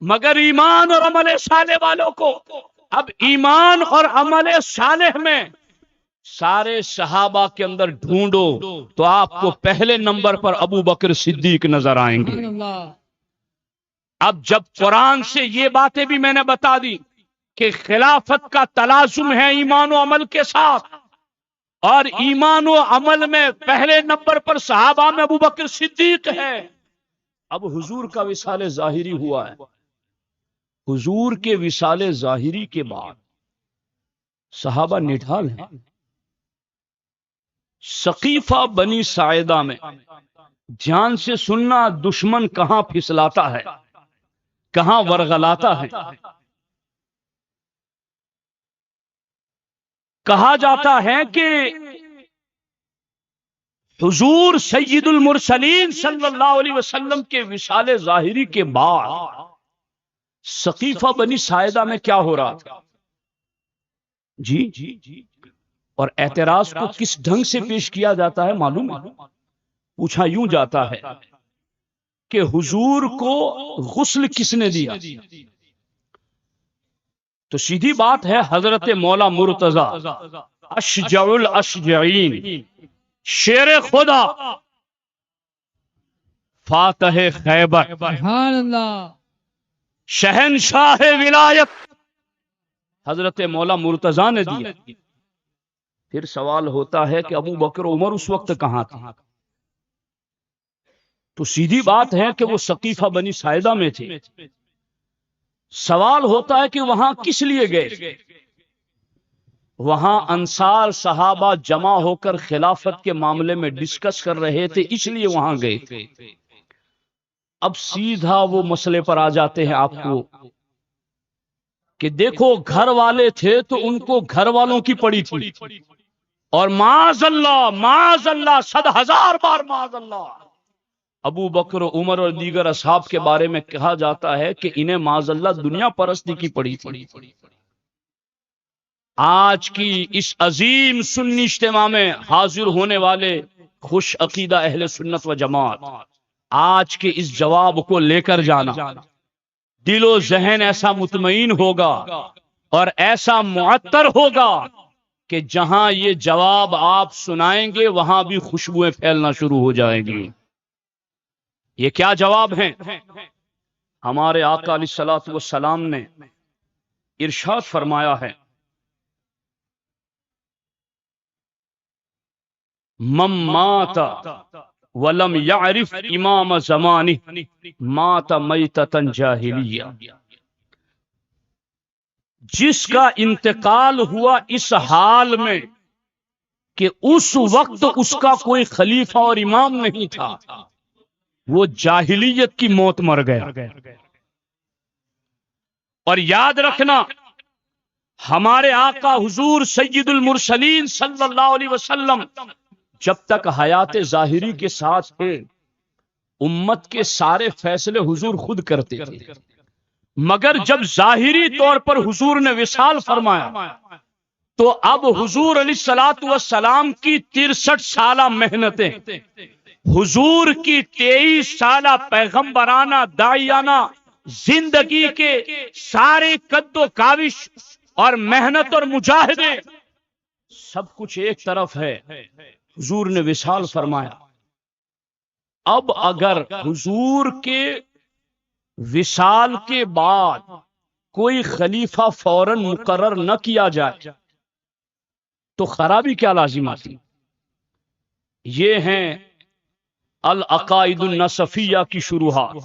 مگر ایمان اور عمل صالح والوں کو. اب ایمان اور عمل صالح میں سارے صحابہ کے اندر ڈھونڈو تو آپ کو پہلے نمبر پر ابو بکر صدیق نظر آئیں گے. سبحان اللہ. اب جب قرآن سے یہ باتیں بھی میں نے بتا دی کہ خلافت کا تلازم ہے ایمان و عمل کے ساتھ اور ایمان و عمل میں پہلے نمبر پر صحابہ میں ابو بکر صدیق ہے. اب حضور کا وصال ظاہری ہوا ہے. حضور کے وصال ظاہری کے بعد صحابہ نڈھال ہیں. سقیفہ بنی ساعدہ میں دھیان سے سننا دشمن کہاں پھسلاتا ہے کہاں ورغلاتا ہے. کہا جاتا ہے کہ حضور سید المرسلین صلی اللہ علیہ وسلم کے وصال ظاہری کے بعد سقیفہ بنی ساعدہ میں کیا ہو رہا تھا جی، اور اعتراض کو کس ڈھنگ سے پیش کیا جاتا ہے معلوم ہے؟ پوچھا یوں جاتا ہے کہ حضور کو غسل کس نے دیا؟ تو سیدھی بات ہے حضرت مولا مرتضی اشجع الاشجعین، شیر خدا، فاتح خیبر، سبحان اللہ، شہنشاہ ولایت، حضرت مولا مرتضی نے دیا۔ پھر سوال ہوتا ہے کہ ابو بکر عمر اس وقت کہاں تھے؟ تو سیدھی بات ہے کہ وہ سقیفہ بنی ساعدہ میں تھے۔ سوال ہوتا ہے کہ وہاں کس لیے گئے؟ وہاں انصار صحابہ جمع ہو کر خلافت کے معاملے میں ڈسکس کر رہے تھے، اس لیے وہاں گئے تھے۔ اب سیدھا وہ مسئلے پر آ جاتے ہیں آپ کو کہ دیکھو گھر والے تھے تو ان کو گھر والوں کی پڑی تھی، اور معاذ اللہ 100,000 بار معاذ اللہ ابو بکر عمر اور دیگر اصحاب کے بارے میں کہا جاتا ہے کہ انہیں معاذ اللہ دنیا پرستی کی پڑی تھی۔ آج کی اس عظیم سنی اجتماع میں حاضر ہونے والے خوش عقیدہ اہل سنت و جماعت آج کے اس جواب کو لے کر جانا، دل و ذہن ایسا مطمئن ہوگا اور ایسا معطر ہوگا کہ جہاں یہ جواب آپ سنائیں گے وہاں بھی خوشبوئیں پھیلنا شروع ہو جائیں گی۔ یہ کیا جواب ہیں؟ ہمارے آقا علیہ الصلوۃ والسلام نے ارشاد فرمایا ہے، من مات ولم يعرف امام زمانه مات میتۃ جاہلیہ، جس کا انتقال ہوا اس حال میں کہ اس وقت اس کا کوئی خلیفہ اور امام نہیں تھا، وہ جاہلیت کی موت مر گیا۔ اور یاد رکھنا، ہمارے آقا حضور سید المرسلین صلی اللہ علیہ وسلم جب تک حیات ظاہری کے ساتھ تھے امت کے سارے فیصلے حضور خود کرتے تھے، مگر جب ظاہری طور پر حضور نے وصال فرمایا تو اب حضور علیہ الصلوۃ والسلام کی 63 سالہ محنتیں، حضور کی 23 سالہ پیغمبرانہ داعیانہ زندگی کے سارے قد و کاوش اور محنت اور مجاہدے سب کچھ ایک طرف ہے، حضور نے وصال فرمایا۔ اب اگر حضور کے وصال کے بعد کوئی خلیفہ فوراً مقرر نہ کیا جائے تو خرابی کیا لازم آتی؟ یہ ہیں العقائد النصفیہ کی شروحات،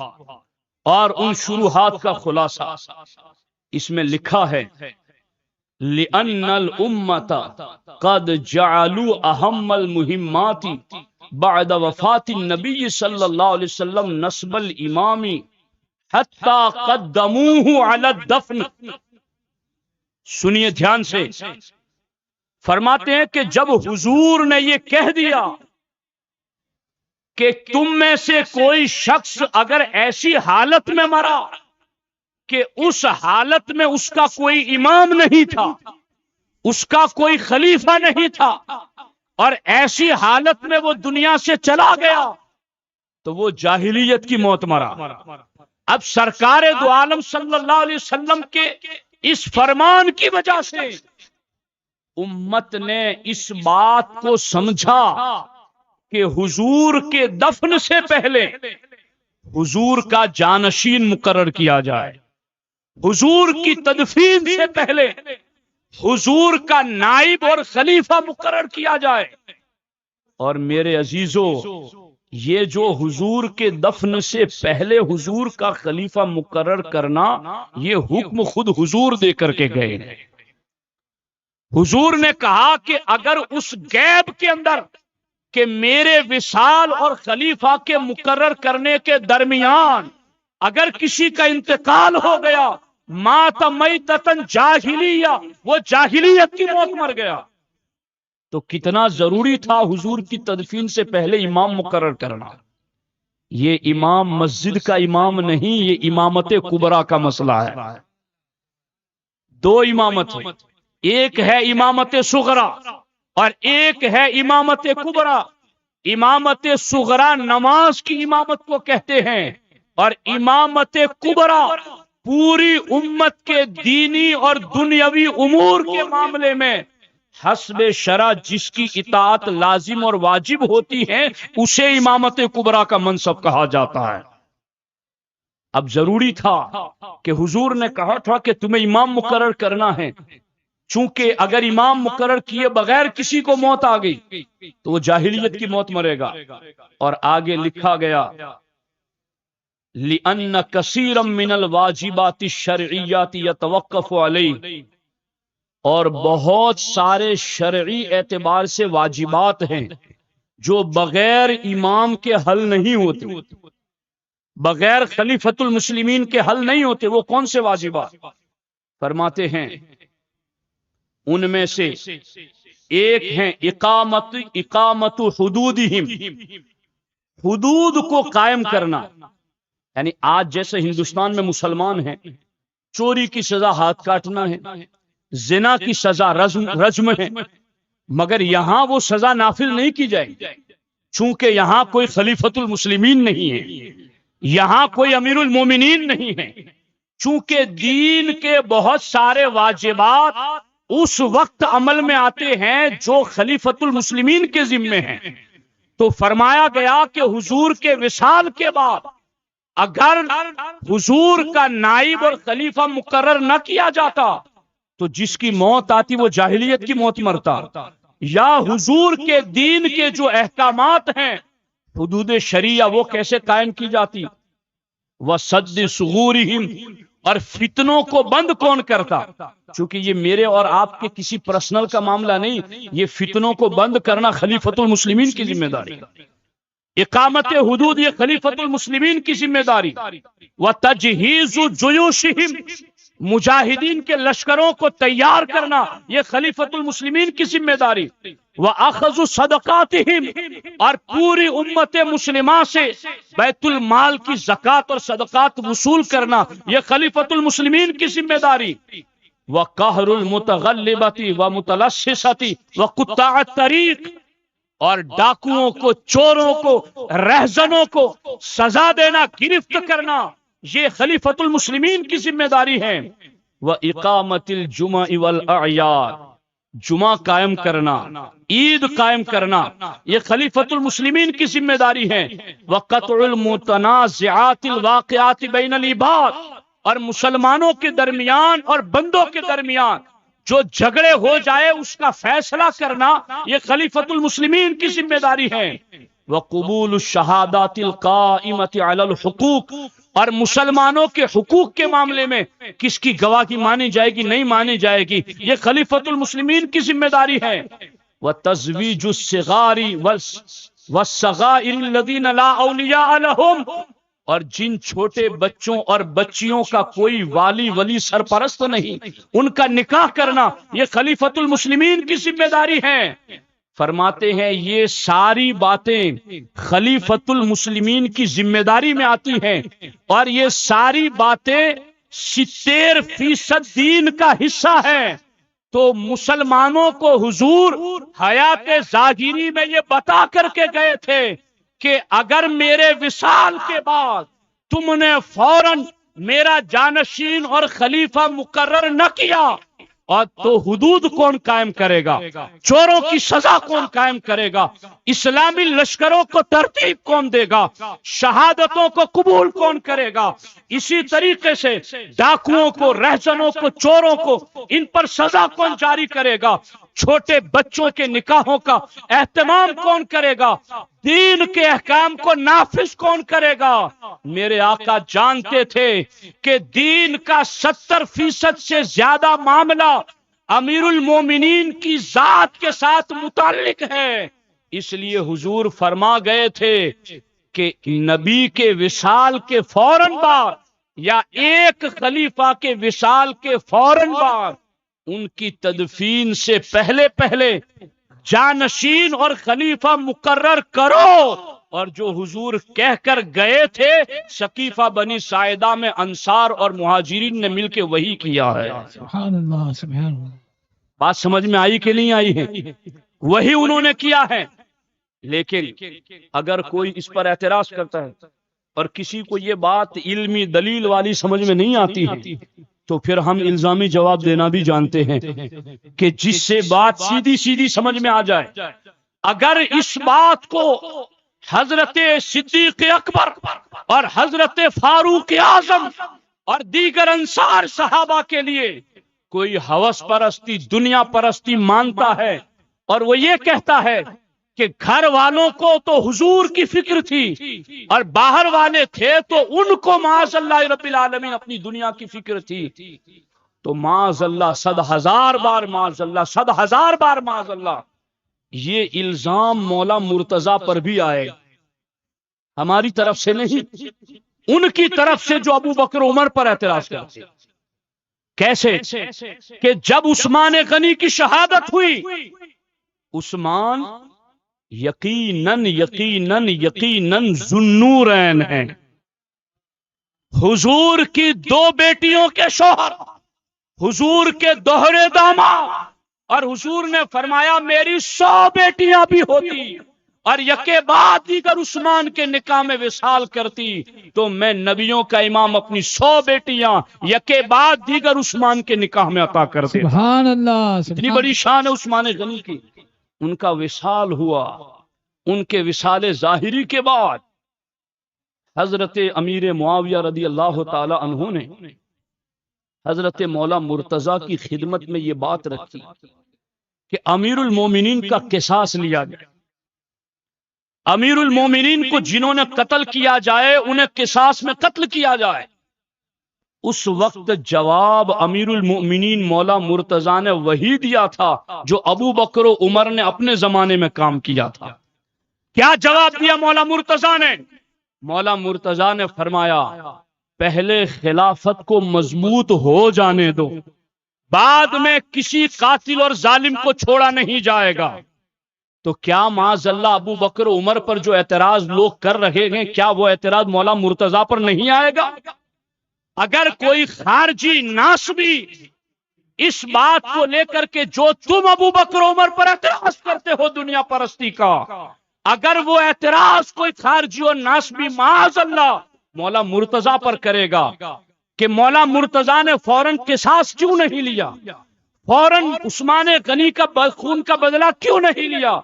اور ان شروحات کا خلاصہ اس میں لکھا ہے، لِأَنَّ الْأُمَّةَ قَدْ جَعَلُوا أَهَمَّ الْمُهِمَّاتِ بَعْدَ وفاة النبی صلی اللہ علیہ وسلم نصب الامام حتی قدموه علی الدفن۔ سنیے دھیان سے، فرماتے ہیں کہ جب حضور نے یہ کہہ دیا کہ تم میں سے کوئی شخص اگر ایسی حالت میں مرا کہ اس حالت میں اس کا کوئی امام نہیں تھا، اس کا کوئی خلیفہ نہیں تھا، اور ایسی حالت میں وہ دنیا سے چلا گیا تو وہ جاہلیت کی موت مرا۔ اب سرکار دو عالم صلی اللہ علیہ وسلم کے اس فرمان کی وجہ سے امت نے اس بات کو سمجھا کہ حضور کے دفن سے پہلے حضور کا جانشین مقرر کیا جائے، حضور کی تدفین سے پہلے حضور کا نائب اور خلیفہ مقرر کیا جائے۔ اور میرے عزیزو، یہ جو حضور کے دفن سے پہلے حضور کا خلیفہ مقرر کرنا، یہ حکم خود حضور دے کر کے گئے ہیں۔ حضور نے کہا کہ اگر اس غیب کے اندر کہ میرے وصال اور خلیفہ کے مقرر کرنے کے درمیان اگر کسی کا انتقال ہو گیا، مات میتۃ جاہلیہ، وہ جاہلیت کی موت مر گیا، تو کتنا ضروری تھا حضور کی تدفین سے پہلے امام مقرر کرنا. یہ امام مسجد کا امام نہیں، یہ امامت کبریٰ کا مسئلہ ہے. دو امامت ہے، ایک ہے امامت صغریٰ اور ایک ہے امامت کبریٰ. امامت صغریٰ نماز کی امامت کو کہتے ہیں، اور امامت کبریٰ پوری امت کے دینی اور دنیاوی امور کے معاملے میں حسب شرع جس کی اطاعت لازم اور واجب ہوتی ہے اسے امامت کبریٰ کا منصب کہا جاتا ہے. اب ضروری تھا کہ حضور نے کہا تھا کہ تمہیں امام مقرر کرنا ہے، چونکہ اگر امام مقرر کیے بغیر کسی کو موت آ گئی تو وہ جاہلیت کی موت مرے گا. اور آگے لکھا گیا لِأَنَّ كَثِيرًا مِّنَ الْوَاجِبَاتِ الشَّرْعِيَّاتِ يَتَوَقَّفُ عَلَيْهِ، اور بہت سارے شرعی اعتبار سے واجبات ہیں جو بغیر امام کے حل نہیں ہوتے، بغیر خلیفۃ المسلمین کے حل نہیں ہوتے. وہ کون سے واجبات؟ فرماتے ہیں ان میں سے ایک ہیں اقامت حدودہم، حدود کو قائم کرنا. یعنی آج جیسے ہندوستان میں مسلمان ہیں، چوری کی سزا ہاتھ کاٹنا ہے، زنا کی سزا رجم ہے، مگر یہاں وہ سزا نافذ نہیں کی جائے گی، چونکہ یہاں کوئی خلیفۃ المسلمین نہیں ہے، یہاں کوئی امیر المومنین نہیں ہے. چونکہ دین کے بہت سارے واجبات اس وقت عمل میں آتے ہیں جو خلیفۃ المسلمین کے ذمے ہیں. تو فرمایا گیا کہ حضور کے وصال کے بعد اگر حضور کا نائب اور خلیفہ مقرر نہ کیا جاتا تو جس کی موت آتی وہ جاہلیت کی موت مرتا. یا حضور کے دین کے جو احکامات ہیں حدود شریعہ وہ کیسے قائم کی جاتی. وَصَدِّ صُغُورِهِمْ، اور فتنوں کو بند کون کرتا؟ چونکہ یہ میرے اور آپ کے کسی پرسنل کا معاملہ نہیں، یہ فتنوں کو بند کرنا خلیفۃ المسلمین کی ذمہ داری. اقامت حدود یہ خلیفۃ المسلمین کی ذمہ داری. وَتَجْهِيزُ جُيُوشِهِمْ، مجاہدین کے لشکروں کو تیار کرنا یہ خلیفۃ المسلمین کی ذمہ داری. وَأَخَذُ صَدَقَاتِهِمْ، اور پوری امت مسلمہ سے بیت المال کی زکوٰۃ اور صدقات وصول کرنا یہ خلیفۃ المسلمین کی ذمہ داری. وَقَهْرُ الْمُتَغَلِّبَةِ وَمُتَلَسِّسَةِ وَقُطَّاعِ الطَّرِيقِ، اور ڈاکوؤں کو، چوروں کو، رہزنوں کو سزا دینا، گرفت کرنا یہ خلیفۃ المسلمین کی ذمہ داری ہے. وَإِقَامَةِ الْجُمَعِ وَالْأَعْيَادِ، جمعہ قائم کرنا، عید قائم کرنا یہ خلیفۃ المسلمین کی ذمہ داری ہے. وَقَطْعُ الْمُتَنَازِعَاتِ الْوَاقِعَاتِ بَيْنَ الْعِبَادِ، اور مسلمانوں کے درمیان اور بندوں کے درمیان جو جھگڑے ہو جائے اس کا فیصلہ کرنا یہ خلیفۃ المسلمین کی ذمہ داری ہے. وَقُبُولُ الشَّهَادَاتِ الْقَائِمَةِ عَلَى الْحُقُوقِ، اور مسلمانوں کے حقوق کے معاملے میں کس کی گواہی مانی جائے گی نہیں مانی جائے گی یہ خلیفۃ المسلمین کی ذمہ داری ہے. وَتَزْوِيجُ الصِّغَارِ وَالصَّغَائِرِ الَّذِينَ لَا أَوْلِيَاءَ لَهُمْ، اور جن چھوٹے بچوں اور بچیوں کا کوئی ولی سرپرست نہیں ان کا نکاح کرنا یہ خلیفۃ المسلمین کی ذمہ داری ہے. فرماتے ہیں یہ ساری باتیں خلیفۃ المسلمین کی ذمہ داری میں آتی ہیں، اور یہ ساری باتیں 70% دین کا حصہ ہے. تو مسلمانوں کو حضور حیات ظاہری میں یہ بتا کر کے گئے تھے کہ اگر میرے وصال کے بعد تم نے فوراً میرا جانشین اور خلیفہ مقرر نہ کیا اور تو حدود کون قائم کرے گا، چوروں کی سزا کون قائم کرے گا، اسلامی لشکروں کو ترتیب کون دے گا، شہادتوں کو قبول کون کرے گا، اسی طریقے سے ڈاکوؤں کو، رہزنوں کو، چوروں کو ان پر سزا کون جاری کرے گا، چھوٹے بچوں کے نکاحوں کا اہتمام کون کرے گا، دین کے احکام کو نافذ کون کرے گا. میرے آقا جانتے تھے کہ دین کا 70% سے زیادہ معاملہ امیر المومنین کی ذات کے ساتھ متعلق ہے. اس لیے حضور فرما گئے تھے کہ نبی کے وصال کے فوراً بعد یا ایک خلیفہ کے وصال کے فوراً بعد ان کی تدفین سے پہلے جانشین اور خلیفہ مقرر کرو، اور جو حضور کہہ کر گئے تھے سقیفہ بنی ساعدہ میں انصار اور مہاجرین نے مل کے وہی کیا ہے۔ سبحان اللہ سبحان اللہ۔ بات سمجھ میں آئی کہ نہیں آئی ہے؟ وہی انہوں نے کیا ہے۔ لیکن اگر کوئی اس پر اعتراض کرتا ہے اور کسی کو یہ بات علمی دلیل والی سمجھ میں نہیں آتی ہے تو پھر ہم الزامی جواب دینا بھی جانتے ہیں کہ جس سے بات سیدھی سیدھی سمجھ میں آ جائے۔ اگر اس بات کو حضرت صدیق اکبر اور حضرت فاروق اعظم اور دیگر انصار صحابہ کے لیے کوئی ہوس پرستی دنیا پرستی مانتا ہے اور وہ یہ کہتا ہے کہ گھر والوں کو تو حضور کی فکر تھی اور باہر والے تھے تو ان کو معاذ اللہ رب العالمین اپنی دنیا کی فکر تھی، تو معاذ اللہ 100,000 بار معاذ اللہ 100,000 بار معاذ اللہ یہ الزام مولا مرتضی پر بھی آئے، ہماری طرف سے نہیں، ان کی طرف سے جو ابو بکر عمر پر اعتراض کرتے۔ کیسے کہ جب عثمان غنی کی شہادت ہوئی، عثمان یقیناً یقیناً یقیناً ذوالنورین ہیں، حضور کی 2 بیٹیوں کے شوہر، حضور کے دوہرے داماد، اور حضور نے فرمایا میری 100 بیٹیاں بھی ہوتی اور یکے بعد دیگر عثمان کے نکاح میں وصال کرتی تو میں نبیوں کا امام اپنی 100 بیٹیاں یکے بعد دیگر عثمان کے نکاح میں عطا کرتے۔ سبحان اللہ اتنی بڑی شان ہے عثمان غنی کی۔ ان کا وصال ہوا، ان کے وصال ظاہری کے بعد حضرت امیر معاویہ رضی اللہ تعالی عنہ نے حضرت مولا مرتضی کی خدمت میں یہ بات رکھی کہ امیر المومنین کا قصاص لیا جائے، امیر المومنین کو جنہوں نے قتل کیا جائے انہیں قصاص میں قتل کیا جائے۔ اس وقت جواب امیر المؤمنین مولا مرتضی نے وہی دیا تھا جو ابو بکر و عمر نے اپنے زمانے میں کام کیا تھا۔ کیا جواب دیا مولا مرتضی نے؟ مولا مرتضی نے فرمایا پہلے خلافت کو مضبوط ہو جانے دو، بعد میں کسی قاتل اور ظالم کو چھوڑا نہیں جائے گا۔ تو کیا معاذ اللہ ابو بکر و عمر پر جو اعتراض لوگ کر رہے ہیں کیا وہ اعتراض مولا مرتضی پر نہیں آئے گا؟ اگر کوئی خارجی ناسبی اس بات کو لے کر کے جو تم ابو بکر عمر پر اعتراض کرتے ہو دنیا پرستی کا، اگر وہ اعتراض کوئی خارجی اور ناسبی معاذ اللہ مولا مرتضی پر کرے گا کہ مولا مرتضی نے فوراً قصاص کیوں نہیں لیا، فوراً عثمان غنی کا خون کا بدلہ کیوں نہیں لیا،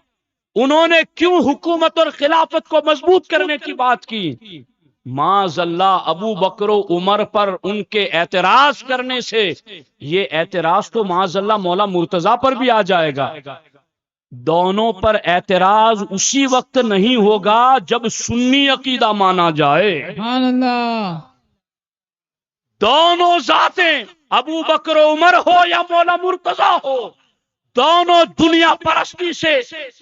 انہوں نے کیوں حکومت اور خلافت کو مضبوط کرنے کی بات کی، معاذ اللہ ابو بکر و عمر پر ان کے اعتراض کرنے سے یہ اعتراض تو معاذ اللہ مولا مرتضی پر بھی آ جائے گا۔ دونوں پر اعتراض اسی وقت نہیں ہوگا جب سنی عقیدہ مانا جائے۔ سبحان اللہ۔ دونوں ذاتیں ابو بکر و عمر ہو یا مولا مرتضی ہو، دونوں دنیا پرستی سے،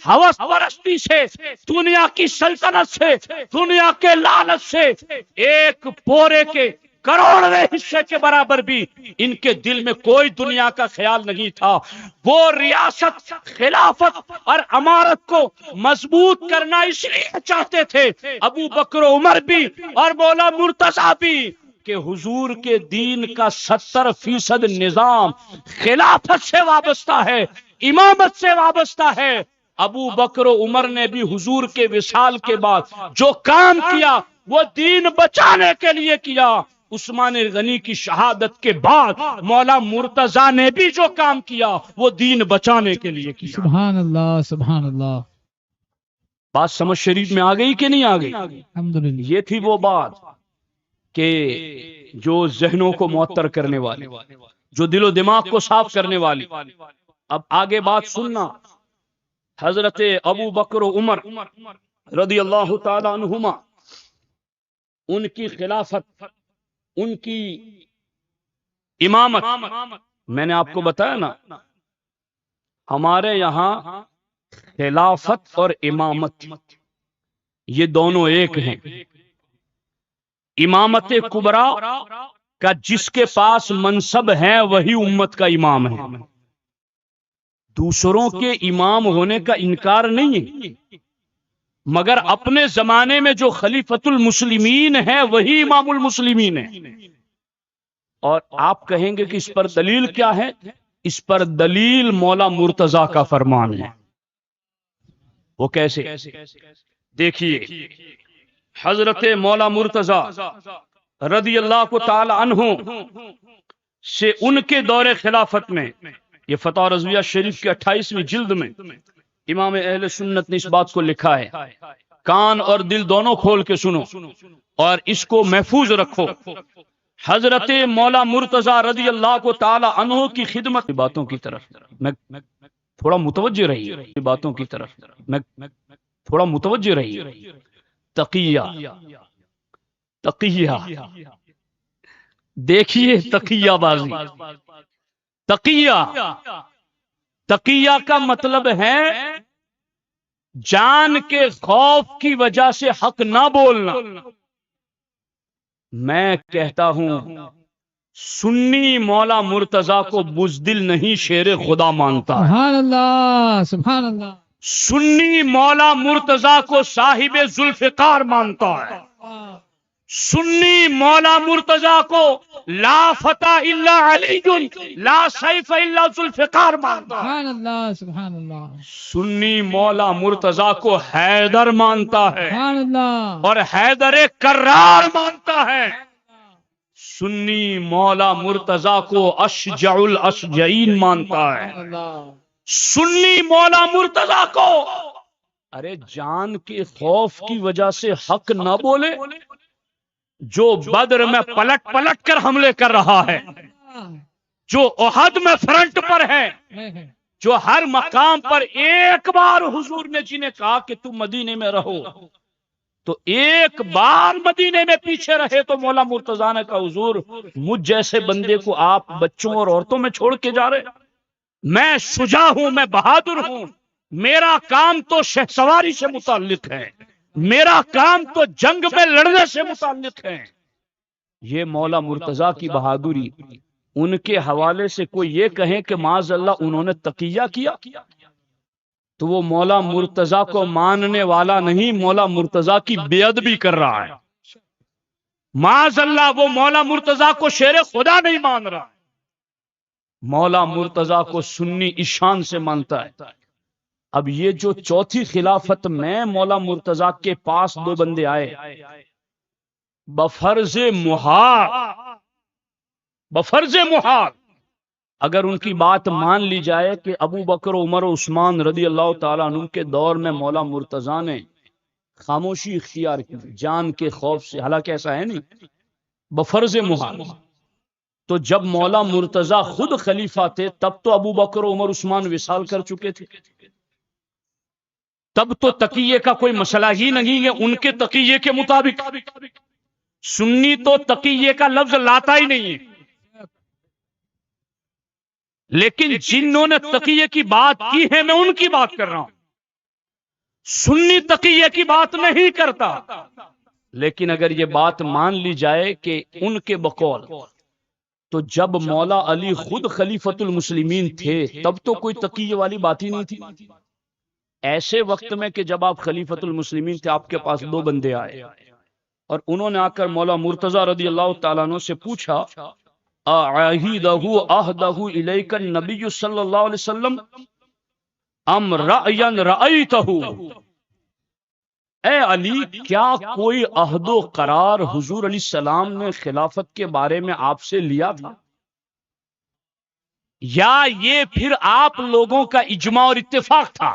ہوس پرستی سے، دنیا کی سلطنت سے، دنیا کے لالچ سے ایک پورے کے کروڑویں حصے کے برابر بھی ان کے دل میں کوئی دنیا کا خیال نہیں تھا۔ وہ ریاست، خلافت اور امارت کو مضبوط کرنا اس لیے چاہتے تھے ابو بکر و عمر بھی اور مولا مرتضی بھی کہ حضور کے دین کا 70% نظام خلافت سے وابستہ ہے، امامت سے وابستہ ہے۔ ابو بکر و عمر نے بھی حضور کے وصال کے بعد جو کام کیا وہ دین بچانے کے لیے کیا، عثمان غنی کی شہادت کے بعد مولا مرتضی نے بھی جو کام کیا وہ دین بچانے کے لیے کیا۔ سبحان اللہ سبحان اللہ۔ بات سمجھ شریف میں آ گئی کہ نہیں آ گئی؟ الحمدللہ۔ یہ تھی وہ بات کہ جو ذہنوں کو معطر کرنے والی، جو دل و دماغ کو صاف کرنے والی۔ اب آگے بات سننا، حضرت ابو بکر و عمر رضی اللہ تعالی عنہما، ان کی خلافت، ان کی امامت، میں نے آپ کو بتایا نا ہمارے یہاں خلافت اور امامت یہ دونوں ایک ہیں۔ امامت کبریٰ کا جس کے پاس منصب ہے وہی امت کا امام ہے، دوسروں کے امام ہونے کا انکار نہیں ہے، مگر اپنے زمانے میں جو خلیفۃ المسلمین ہے وہی امام المسلمین ہے۔ اور آپ کہیں گے کہ اس پر دلیل کیا ہے؟ اس پر دلیل مولا مرتضیٰ کا فرمان ہے۔ وہ کیسے؟ دیکھیے، حضرت مولا مرتضیٰ رضی اللہ تعالی عنہ سے ان کے دور خلافت میں، یہ فتح رضویہ شریف کے 28ویں جلد میں امام اہل سنت نے اس بات کو لکھا ہے، کان اور دل دونوں کھول کے سنو اور اس کو محفوظ رکھو۔ حضرت مولا مرتضیٰ رضی اللہ کو تعالی عنہ کی خدمت، باتوں کی طرف میں تھوڑا متوجہ رہی، باتوں کی طرف میں تھوڑا متوجہ رہی۔ تقیہ، تقیہ، دیکھیے تقیہ بازی، تقیہ، تقیہ کا مطلب ہے جان کے خوف کی وجہ سے حق نہ بولنا۔ میں کہتا ہوں سنی مولا مرتضیٰ کو بزدل نہیں شیر خدا مانتا ہے۔ سبحان اللہ، سبحان اللہ۔ سنی مولا مرتضیٰ کو صاحب ذوالفقار مانتا ہے۔ سنی مولا مرتضیٰ کو لا فتح الا علی لا سیف الا ذوالفقار مانتا ہے۔ سبحان اللہ، سبحان اللہ۔ سنی مولا مرتضیٰ کو حیدر مانتا ہے سبحان اللہ۔ اور حیدر کرار مانتا ہے۔ سنی مولا مرتضیٰ کو اشجع الاشجعین مانتا ہے۔ سنی مولا مرتضیٰ کو ارے جان کے خوف کی وجہ سے حق نہ بولے، جو بدر میں پلٹ پلٹ کر حملے کر رہا ہے، جو احد میں فرنٹ پر ہے، جو ہر مقام پر ایک بار حضور نے جنہیں کہا کہ تم مدینے میں رہو تو ایک بار مدینے میں پیچھے رہے، تو مولا مرتضیٰ نے کہا حضور مجھ جیسے بندے کو آپ بچوں اور عورتوں میں چھوڑ کے جا رہے؟ میں شجاع ہوں، میں بہادر ہوں، میرا کام تو شہسواری سے متعلق ہے، میرا کام تو جنگ میں لڑنے سے متعلق ہے۔ یہ مولا مرتضیٰ کی بہادری۔ ان کے حوالے سے کوئی یہ کہے کہ معاذ اللہ انہوں نے تقیہ کیا تو وہ مولا مرتضیٰ کو ماننے والا نہیں، مولا مرتضیٰ کی بے ادبی کر رہا ہے۔ معاذ اللہ وہ مولا مرتضیٰ کو شیر خدا نہیں مان رہا، مولا مرتضیٰ کو سنی ایشان سے مانتا ہے۔ اب یہ جو چوتھی خلافت میں مولا مرتضیٰ کے پاس دو بندے آئے، بفرض محال، بفرض محال اگر ان کی بات مان لی جائے کہ ابو بکر عمر و عثمان رضی اللہ تعالیٰ عنہ کے دور میں مولا مرتضیٰ نے خاموشی اختیار کی جان کے خوف سے، حالانکہ ایسا ہے نہیں، بفرض محال، تو جب مولا مرتضیٰ خود خلیفہ تھے تب تو ابو بکر و عمر عثمان وصال کر چکے تھے، تب تو تقیے کا کوئی مسئلہ ہی نہیں ہے۔ ان کے تقیے کے مطابق سنی تو تقیے کا لفظ لاتا ہی نہیں ہے، لیکن جنہوں نے تقیے کی بات کی ہے میں ان کی بات کر رہا ہوں، سنی تقیے کی بات نہیں کرتا۔ لیکن اگر یہ بات مان لی جائے کہ ان کے بقول، تو جب مولا علی خود خلیفۃ المسلمین تھے تب تو کوئی تقیے والی بات ہی نہیں تھی۔ ایسے وقت میں کہ جب آپ خلیفۃ المسلمین تھے، آپ کے پاس دو بندے آئے اور انہوں نے آ کر مولا مرتضیٰ رضی اللہ تعالیٰ عنہ سے پوچھا اعاہدہ عہدہ الیک النبی صلی اللہ علیہ وسلم ام رأیا رأیتہ، اے علی کیا کوئی عہد و قرار حضور علیہ السلام نے خلافت کے بارے میں آپ سے لیا تھا، یا یہ پھر آپ لوگوں کا اجماع اور اتفاق تھا؟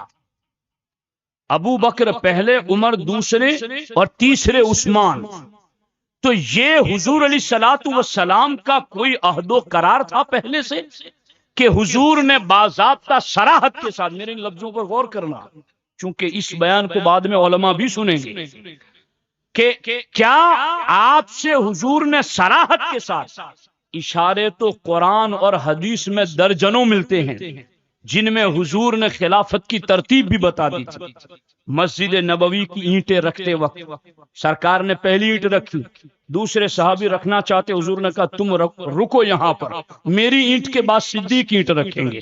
ابو بکر پہلے، عمر دوسرے اور تیسرے عثمان، تو یہ حضور علیہ الصلوۃ والسلام کا کوئی عہد و قرار تھا پہلے سے کہ حضور نے باضابطہ صراحت کے ساتھ، میرے ان لفظوں پر غور کرنا چونکہ اس بیان کو بعد میں علماء بھی سنیں گے، کہ کیا آپ سے حضور نے صراحت کے ساتھ، اشارے تو قرآن اور حدیث میں درجنوں ملتے ہیں جن میں حضور نے خلافت کی ترتیب بھی بتا دی تھی۔ مسجد نبوی کی اینٹیں رکھتے وقت سرکار نے پہلی اینٹ رکھی، دوسرے صحابی رکھنا چاہتے، حضور نے کہا تم رکو یہاں پر، میری اینٹ کے بعد صدیق اینٹ رکھیں گے۔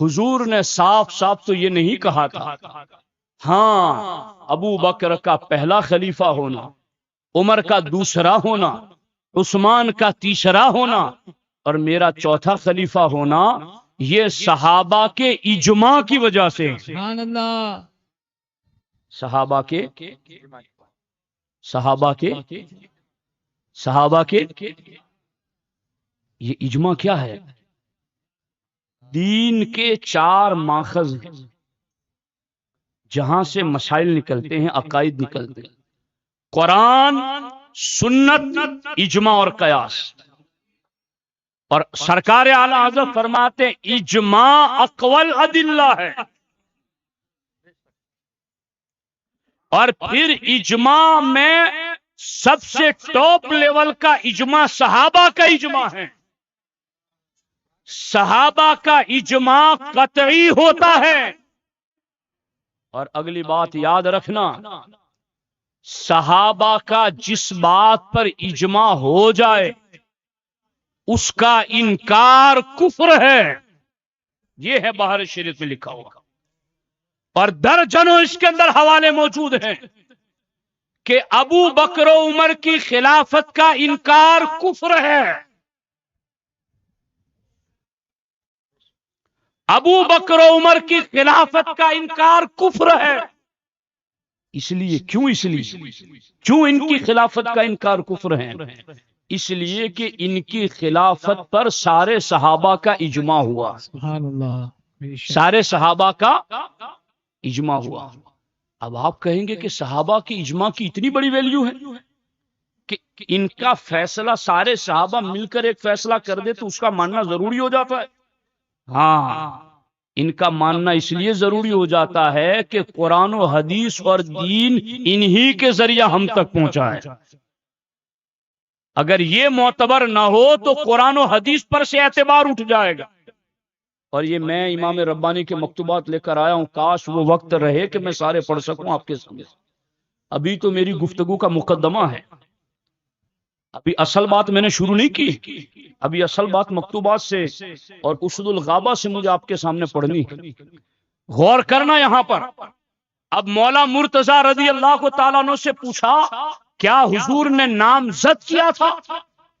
حضور نے صاف صاف تو یہ نہیں کہا تھا ہاں ابو بکر کا پہلا خلیفہ ہونا، عمر کا دوسرا ہونا، عثمان کا تیسرا ہونا اور میرا چوتھا خلیفہ ہونا، یہ صحابہ کے اجماع کی وجہ سے، سبحان اللہ، صحابہ کے یہ اجماع کیا ہے؟ دین کے 4 ماخذ ہیں جہاں سے مسائل نکلتے ہیں، عقائد نکلتے ہیں: قرآن، سنت، اجماع اور قیاس۔ اور سرکار اعلی حضرت فرماتے ہیں اجماع اقوال ادلہ ہے، اور پھر اجماع میں سب سے ٹاپ لیول کا اجماع صحابہ کا اجماع ہے۔ صحابہ کا اجماع قطعی ہوتا ہے۔ اور اگلی بات یاد رکھنا، صحابہ کا جس بات پر اجماع ہو جائے اس کا انکار کفر ہے، یہ ہے بہار شریعت میں لکھا ہوا، اور درجنوں اس کے اندر حوالے موجود ہیں کہ ابو بکر و عمر کی خلافت کا انکار کفر ہے۔ ابو بکر و عمر کی خلافت کا انکار کفر ہے۔ اس لیے کیوں ان کی خلافت کا انکار کفر ہے؟ اس لیے کہ ان کی خلافت پر سارے صحابہ کا اجماع ہوا، سبحان اللہ، سارے صحابہ کا اجماع ہوا۔ اب آپ کہیں گے کہ صحابہ کی اجماع کی اتنی بڑی ویلیو ہے کہ ان کا فیصلہ سارے صحابہ مل کر ایک فیصلہ کر دے تو اس کا ماننا ضروری ہو جاتا ہے؟ ہاں، ان کا ماننا اس لیے ضروری ہو جاتا ہے کہ قرآن و حدیث اور دین انہی کے ذریعہ ہم تک پہنچا ہے۔ اگر یہ معتبر نہ ہو تو قرآن و حدیث پر سے اعتبار اٹھ جائے گا۔ اور یہ میں امام ربانی کے مکتوبات لے کر آیا ہوں، کاش وہ وقت رہے کہ میں سارے پڑھ سکوں آپ کے سامنے۔ ابھی تو میری گفتگو کا مقدمہ ہے، ابھی اصل بات میں نے شروع نہیں کی، ابھی اصل بات مکتوبات سے اور اسد الغابہ سے مجھے آپ کے سامنے پڑھنی۔ غور کرنا یہاں پر۔ اب مولا مرتضی رضی اللہ تعالیٰ عنہ سے پوچھا کیا حضور نے نامزد کیا تھا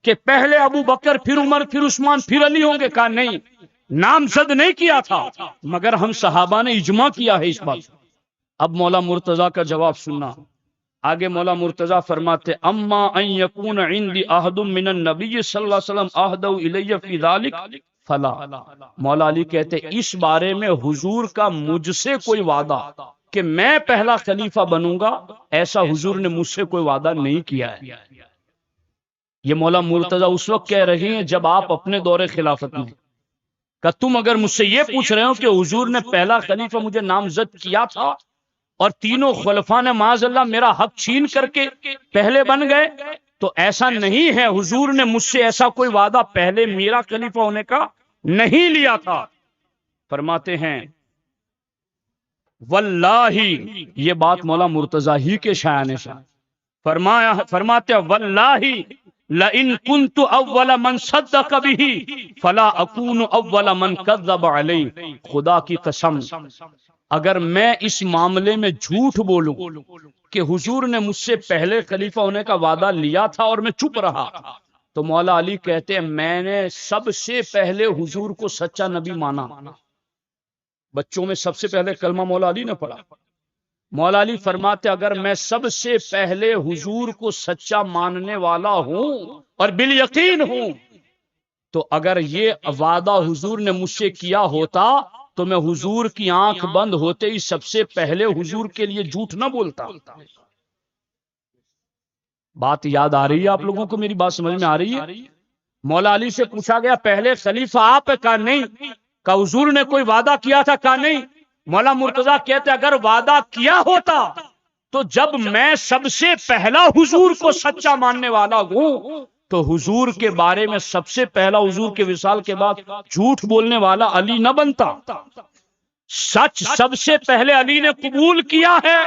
کہ پہلے ابو بکر پھر عمر پھر عثمان پھر علی ہوں گے؟ کہا نہیں، نامزد نہیں کیا تھا، مگر ہم صحابہ نے اجماع کیا ہے اس بات۔ اب مولا مرتضی کا جواب سننا۔ آگے مولا مرتضی فرماتے اما ان یکون عندی عہد من النبی صلی اللہ علیہ وسلم عہد الی فی ذلک فلا۔ مولا علی کہتے اس بارے میں حضور کا مجھ سے کوئی وعدہ کہ میں پہلا خلیفہ بنوں گا، ایسا حضور نے مجھ سے کوئی وعدہ نہیں کیا ہے۔ یہ مولا مرتضی اس وقت کہہ رہے ہیں جب آپ اپنے دور خلافت میں، کہ تم اگر مجھ سے یہ پوچھ رہے ہو کہ حضور نے پہلا خلیفہ مجھے نامزد کیا تھا اور تینوں خلفاء نے معاذ اللہ میرا حق چھین کر کے پہلے بن گئے، تو ایسا نہیں ہے، حضور نے مجھ سے ایسا کوئی وعدہ پہلے میرا خلیفہ ہونے کا نہیں لیا تھا۔ فرماتے ہیں واللہ، یہ بات مولا مرتضی ہی کے شایان سے فرماتے ہیں واللہ لئن كنت اول من صدق به فلا اكون اول من كذب علیہ۔ خدا کی قسم اگر میں اس معاملے میں جھوٹ بولوں کہ حضور نے مجھ سے پہلے خلیفہ ہونے کا وعدہ لیا تھا اور میں چپ رہا، تو مولا علی کہتے ہیں میں نے سب سے پہلے حضور کو سچا نبی مانا۔ بچوں میں سب سے پہلے کلمہ مولا علی نے پڑھا۔ مولا علی فرماتے اگر میں سب سے پہلے حضور کو سچا ماننے والا ہوں اور بالیقین ہوں، تو اگر یہ وعدہ حضور نے مجھ سے کیا ہوتا تو میں حضور کی آنکھ بند ہوتے ہی سب سے پہلے حضور کے لیے جھوٹ نہ بولتا۔ بات یاد آ رہی ہے آپ لوگوں کو؟ میری بات سمجھ میں آ رہی ہے؟ مولا علی سے پوچھا گیا پہلے خلیفہ آپ ہے؟ کہا نہیں۔ کہا حضور نے کوئی وعدہ کیا تھا؟ کہا نہیں۔ مولا مرتضی کہتے اگر وعدہ کیا ہوتا تو جب میں سب سے پہلا حضور کو سچا ماننے والا ہوں تو حضور کے بارے میں سب سے پہلا حضور کے وصال کے بعد جھوٹ بولنے والا علی نہ بنتا۔ سچ سب سے پہلے علی نے قبول کیا ہے،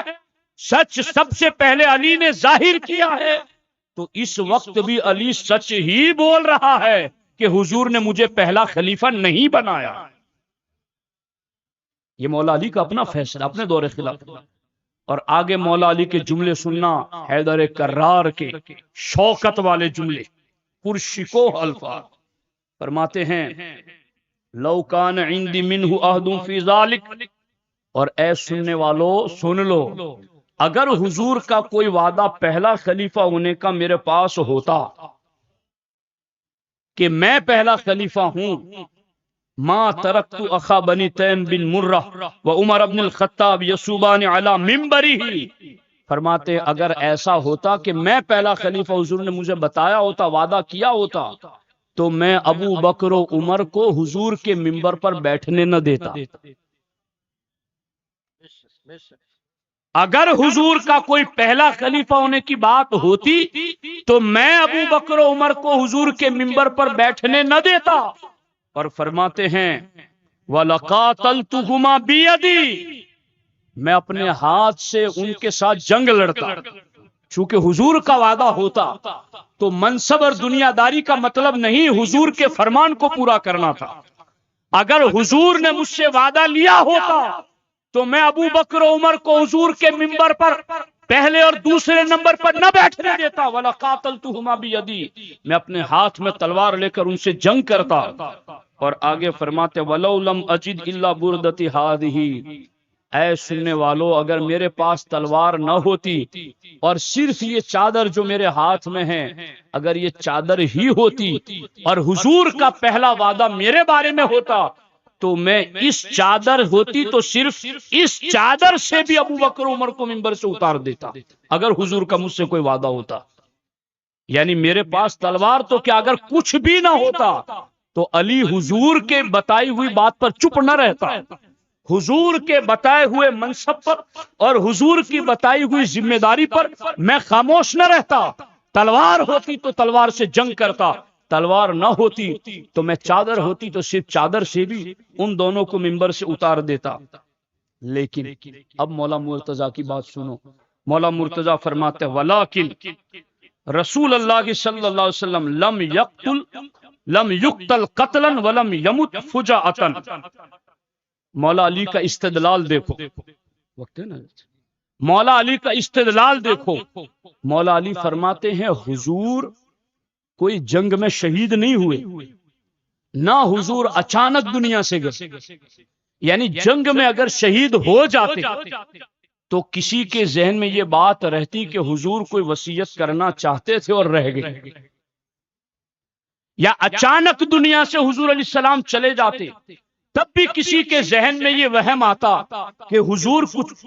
سچ سب سے پہلے علی نے ظاہر کیا ہے، تو اس وقت بھی علی سچ ہی بول رہا ہے کہ حضور نے مجھے پہلا خلیفہ نہیں بنایا۔ یہ مولا علی کا اپنا فیصلہ، اپنے دور خلافت۔ اور آگے مولا علی کے جملے سننا، حیدر کرار کے شوکت والے جملے، پرشکوہ الفاظ۔ فرماتے ہیں لو کان عندی منہ عہد فی ذالک، اور اے سننے والو سن لو، اگر حضور کا کوئی وعدہ پہلا خلیفہ ہونے کا میرے پاس ہوتا کہ میں پہلا خلیفہ ہوں، ما ترکت اخا بنی تیم بن مرہ و عمر بن الخطاب یسوبان علی منبرہ، فرماتے اگر ایسا ہوتا کہ میں پہلا خلیفہ حضور نے مجھے بتایا ہوتا، وعدہ کیا ہوتا، تو میں ابو بکر و عمر کو حضور کے منبر پر بیٹھنے نہ دیتا۔ اگر حضور کا کوئی پہلا خلیفہ ہونے کی بات ہوتی تو میں ابو بکر و عمر کو حضور کے منبر پر بیٹھنے نہ دیتا۔ اور فرماتے ہیں وَلَقَاتَلْتُهُمَا بِيَدِي، میں اپنے ہاتھ سے ان کے ساتھ جنگ لڑتا۔ چونکہ حضور کا وعدہ ہوتا تو منصب اور دنیا داری کا مطلب نہیں، حضور کے فرمان کو پورا کرنا تھا۔ اگر حضور نے مجھ سے وعدہ لیا ہوتا تو میں ابو بکر و عمر کو حضور کے منبر پر پہلے اور دوسرے نمبر پر نہ بیٹھنے دیتا۔ وَلَقَاتَلْتُهُمَا بِيَدِي، میں اپنے ہاتھ میں تلوار لے کر ان سے جنگ کرتا۔ اور آگے فرماتے وَلَوْ لَمْ أَجِدْ إِلَّا بُرْدَتِ هَٰذِهِ، اے سننے والو اگر میرے پاس تلوار نہ ہوتی اور صرف یہ چادر جو میرے ہاتھ میں ہے، اگر یہ چادر ہی ہوتی اور حضور کا پہلا وعدہ میرے بارے میں ہوتا تو میں اس چادر ہوتی تو صرف اس چادر سے بھی ابو بکر عمر کو منبر سے اتار دیتا، اگر حضور کا مجھ سے کوئی وعدہ ہوتا۔ یعنی میرے پاس تلوار تو کیا اگر کچھ بھی نہ ہوتا تو علی حضور کے بتائی ہوئی بات پر چپ نہ رہتا، حضور کے بتائے ہوئے منصب پر اور حضور کی بتائی ہوئی ذمہ داری پر میں خاموش نہ رہتا۔ تلوار ہوتی تو تلوار سے جنگ کرتا، تلوار نہ ہوتی تو میں چادر ہوتی تو صرف چادر سے بھی ان دونوں کو منبر سے اتار دیتا۔ لیکن اب مولا مرتضیٰ کی بات سنو، مولا مرتضیٰ فرماتے ہیں ولیکن رسول اللہ صلی اللہ علیہ وسلم لم یقتل قتلا ولم یمت فجاءتا۔ مولا علی کا استدلال دیکھو، وقت ہے نا، مولا علی کا استدلال دیکھو۔ مولا علی فرماتے ہیں حضور کوئی جنگ میں شہید نہیں ہوئے، نہ حضور اچانک دنیا سے گئے۔ یعنی جنگ میں اگر شہید ہو جاتے تو کسی کے ذہن میں یہ بات رہتی کہ حضور کوئی وصیت کرنا چاہتے تھے اور رہ گئے، یا اچانک دنیا سے حضور علیہ السلام چلے جاتے تب بھی کسی کے ذہن میں یہ وہم آتا کہ حضور کچھ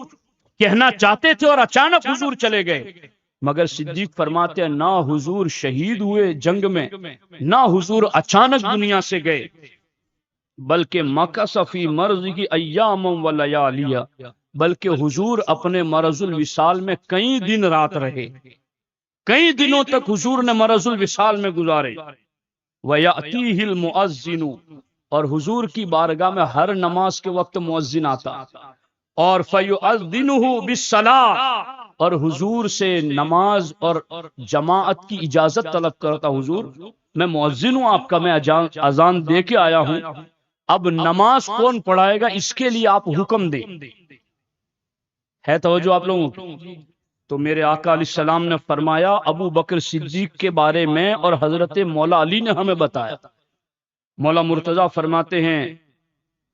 کہنا چاہتے تھے اور اچانک حضور چلے گئے۔ مگر صدیق فرماتے ہیں نہ حضور شہید ہوئے جنگ میں، نہ حضور اچانک دنیا سے گئے، بلکہ مکث فی مرضہ ایام و لیالیہ، بلکہ حضور اپنے مرض الوصال میں کئی دن رات رہے، کئی دنوں تک حضور نے مرض الوصال میں گزارے۔ وَيَأْتِيهِ الْمُؤَذِّنُ، اور حضور کی بارگاہ میں ہر نماز کے وقت مؤذن آتا، اور فَيُؤَذِّنُهُ بِالصَّلَاةِ، اور حضور سے نماز اور جماعت کی اجازت طلب کرتا، حضور میں مؤذن ہوں آپ کا، میں اذان دے کے آیا ہوں، اب نماز کون پڑھائے گا اس کے لیے آپ حکم دیں۔ ہے توجہ آپ لوگوں کی؟ تو میرے آقا علیہ السلام نے فرمایا ابو بکر صدیق کے بارے میں اور حضرت مولا علی نے ہمیں بتایا۔ مولا مرتضیٰ فرماتے ہیں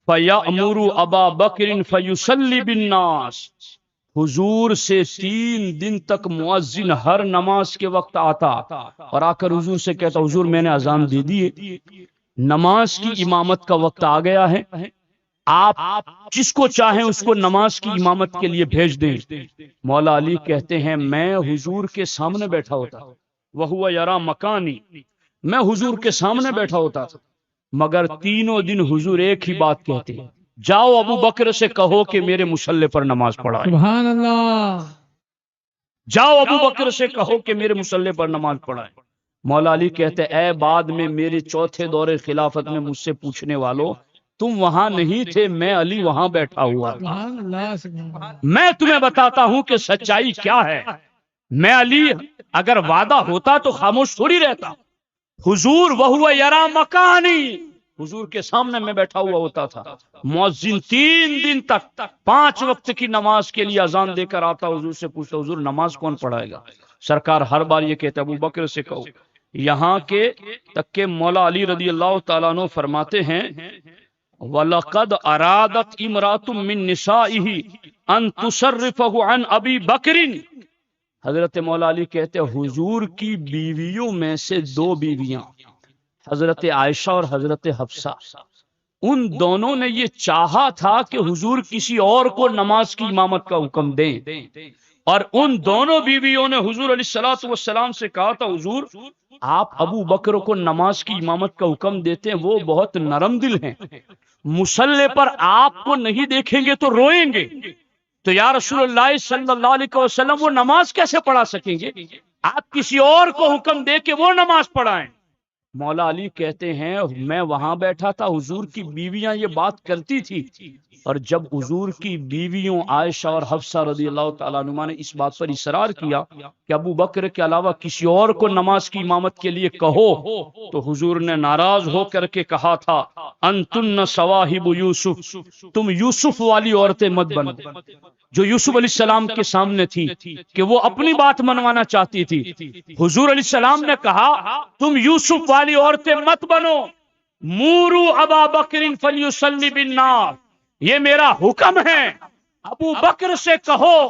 فَيَأْمُرُ أَبَا بَكْرٍ فَيُصَلِّ بِالنَّاسِ، حضور سے 3 دن تک مؤذن ہر نماز کے وقت آتا اور آ کر حضور سے کہتا حضور میں نے اذان دے دی ہے، نماز کی امامت کا وقت آ گیا ہے، آپ جس کو چاہیں اس کو نماز کی امامت کے لیے بھیج دیں۔ مولا علی کہتے ہیں میں حضور کے سامنے بیٹھا ہوتا، وَهُوَ يَرَى مَكَانِي، میں حضور کے سامنے بیٹھا ہوتا، مگر تینوں دن حضور ایک ہی بات کہتے ہیں جاؤ ابو بکر سے کہو کہ میرے مصلی پر نماز پڑھائے، سبحان اللہ، جاؤ ابو بکر سے کہو کہ میرے مصلی پر نماز پڑھائے۔ مولا علی کہتے اے بعد میں میرے چوتھے دور خلافت میں مجھ سے پوچھنے والوں، تم وہاں نہیں تھے، میں علی وہاں بیٹھا ہوا، سبحان اللہ، سبحان اللہ۔ میں تمہیں بتاتا ہوں کہ سچائی کیا ہے۔ میں علی اگر وعدہ ہوتا تو خاموش تھوڑی رہتا، حضور وَهُوَ يَرَى مَكَانِي، حضور کے سامنے میں بیٹھا ہوا ہوتا تھا. مؤذن 3 دن تک 5 وقت کی نماز کے لیے اذان دے کر آتا, حضور سے پوچھتا حضور نماز کون پڑھائے گا؟ سرکار ہر بار یہ کہتے ابو بکر سے کہو. یہاں کے تک کہ مولا علی رضی اللہ تعالیٰ عنہ فرماتے ہیں وَلَقَدْ أَرَادَتْ إِمْرَأَةٌ مِّن نِّسَائِهِ أَن تُصَرِّفَهُ عَنْ أَبِي بَكْرٍ. حضرت مولا علی کہتے حضور کی بیویوں میں سے 2 بیویاں حضرت عائشہ اور حضرت حفصہ, ان دونوں نے یہ چاہا تھا کہ حضور کسی اور کو نماز کی امامت کا حکم دیں, اور ان دونوں بیویوں نے حضور علیہ الصلوۃ والسلام سے کہا تھا حضور آپ ابو بکر کو نماز کی امامت کا حکم دیتے ہیں, وہ بہت نرم دل ہیں, مصلی پر آپ کو نہیں دیکھیں گے تو روئیں گے, تو یا رسول اللہ صلی اللہ علیہ وسلم وہ نماز کیسے پڑھا سکیں گے؟ آپ کسی اور کو حکم دے کہ وہ نماز پڑھائیں. مولا علی کہتے ہیں میں وہاں بیٹھا تھا, حضور کی بیویاں یہ بات کرتی تھی, اور جب حضور کی بیویوں عائشہ اور حفصہ رضی اللہ تعالیٰ عنہما نے اس بات پر اصرار کیا کہ ابو بکر کے علاوہ کسی اور کو نماز کی امامت کے لیے کہو, تو حضور نے ناراض ہو کر کے کہا تھا انتن صواحب یوسف, تم یوسف والی عورتیں مت بنو, جو یوسف علیہ السلام کے سامنے تھی کہ وہ اپنی بات منوانا چاہتی تھی. حضور علیہ السلام نے کہا تم یوسف والی عورتیں مت بنو, مورو ابا بکر فلیصلی بالناس, یہ میرا حکم ہے, ابو بکر سے کہو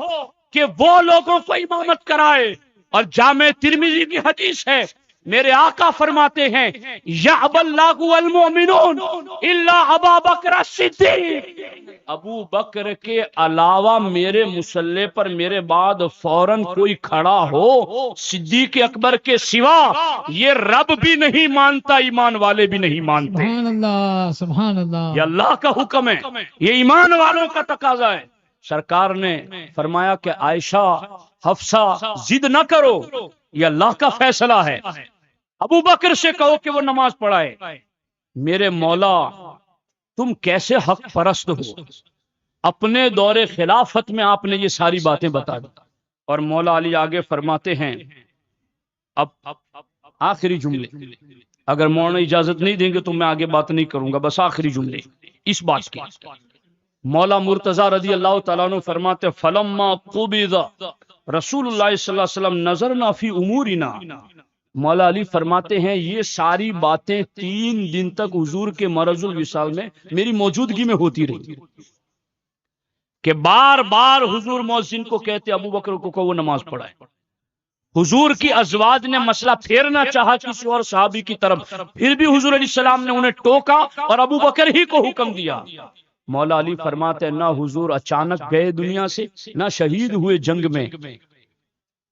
کہ وہ لوگوں کو امامت کرائے. اور جامع ترمذی کی حدیث ہے میرے آقا فرماتے ہیں یعب اللہ والمؤمنون الا ابا بکر الصدیق, ابو بکر کے علاوہ میرے مصلی پر میرے بعد فوراً کوئی کھڑا ہو صدیق اکبر کے سوا یہ رب بھی نہیں مانتا, ایمان والے بھی نہیں مانتے. سبحان اللہ سبحان اللہ. یہ اللہ کا حکم ہے, یہ ایمان والوں کا تقاضا ہے. سرکار نے فرمایا کہ عائشہ حفصہ ضد نہ کرو, یہ اللہ کا فیصلہ ہے, ابو بکر سے کہو کہ وہ نماز پڑھائے. میرے مولا تم کیسے حق پرست ہو, اپنے دور خلافت میں آپ نے یہ ساری باتیں بتا دی. اور مولا علی آگے فرماتے ہیں اب آخری جملے, اگر مولانا اجازت نہیں دیں گے تو میں آگے بات نہیں کروں گا, بس آخری جملے اس بات کی. مولا مرتضی رضی اللہ تعالیٰ عنہ فرماتے فلما قبض رسول اللہ صلی اللہ علیہ وسلم نظرنا فی امورنا. مولا علی فرماتے ہیں یہ ساری باتیں 3 دن تک حضور کے مرض الوصال میں میری موجودگی میں ہوتی رہی, کہ بار بار حضور مؤذن کو کہتے ابو بکر کو وہ نماز پڑھائے. حضور کی ازواج نے مسئلہ پھیرنا چاہا کسی اور صحابی کی طرف, پھر بھی حضور علیہ السلام نے انہیں ٹوکا اور ابو بکر ہی کو حکم دیا. مولا علی فرماتے ہیں نہ حضور اچانک گئے دنیا سے, نہ شہید ہوئے جنگ میں,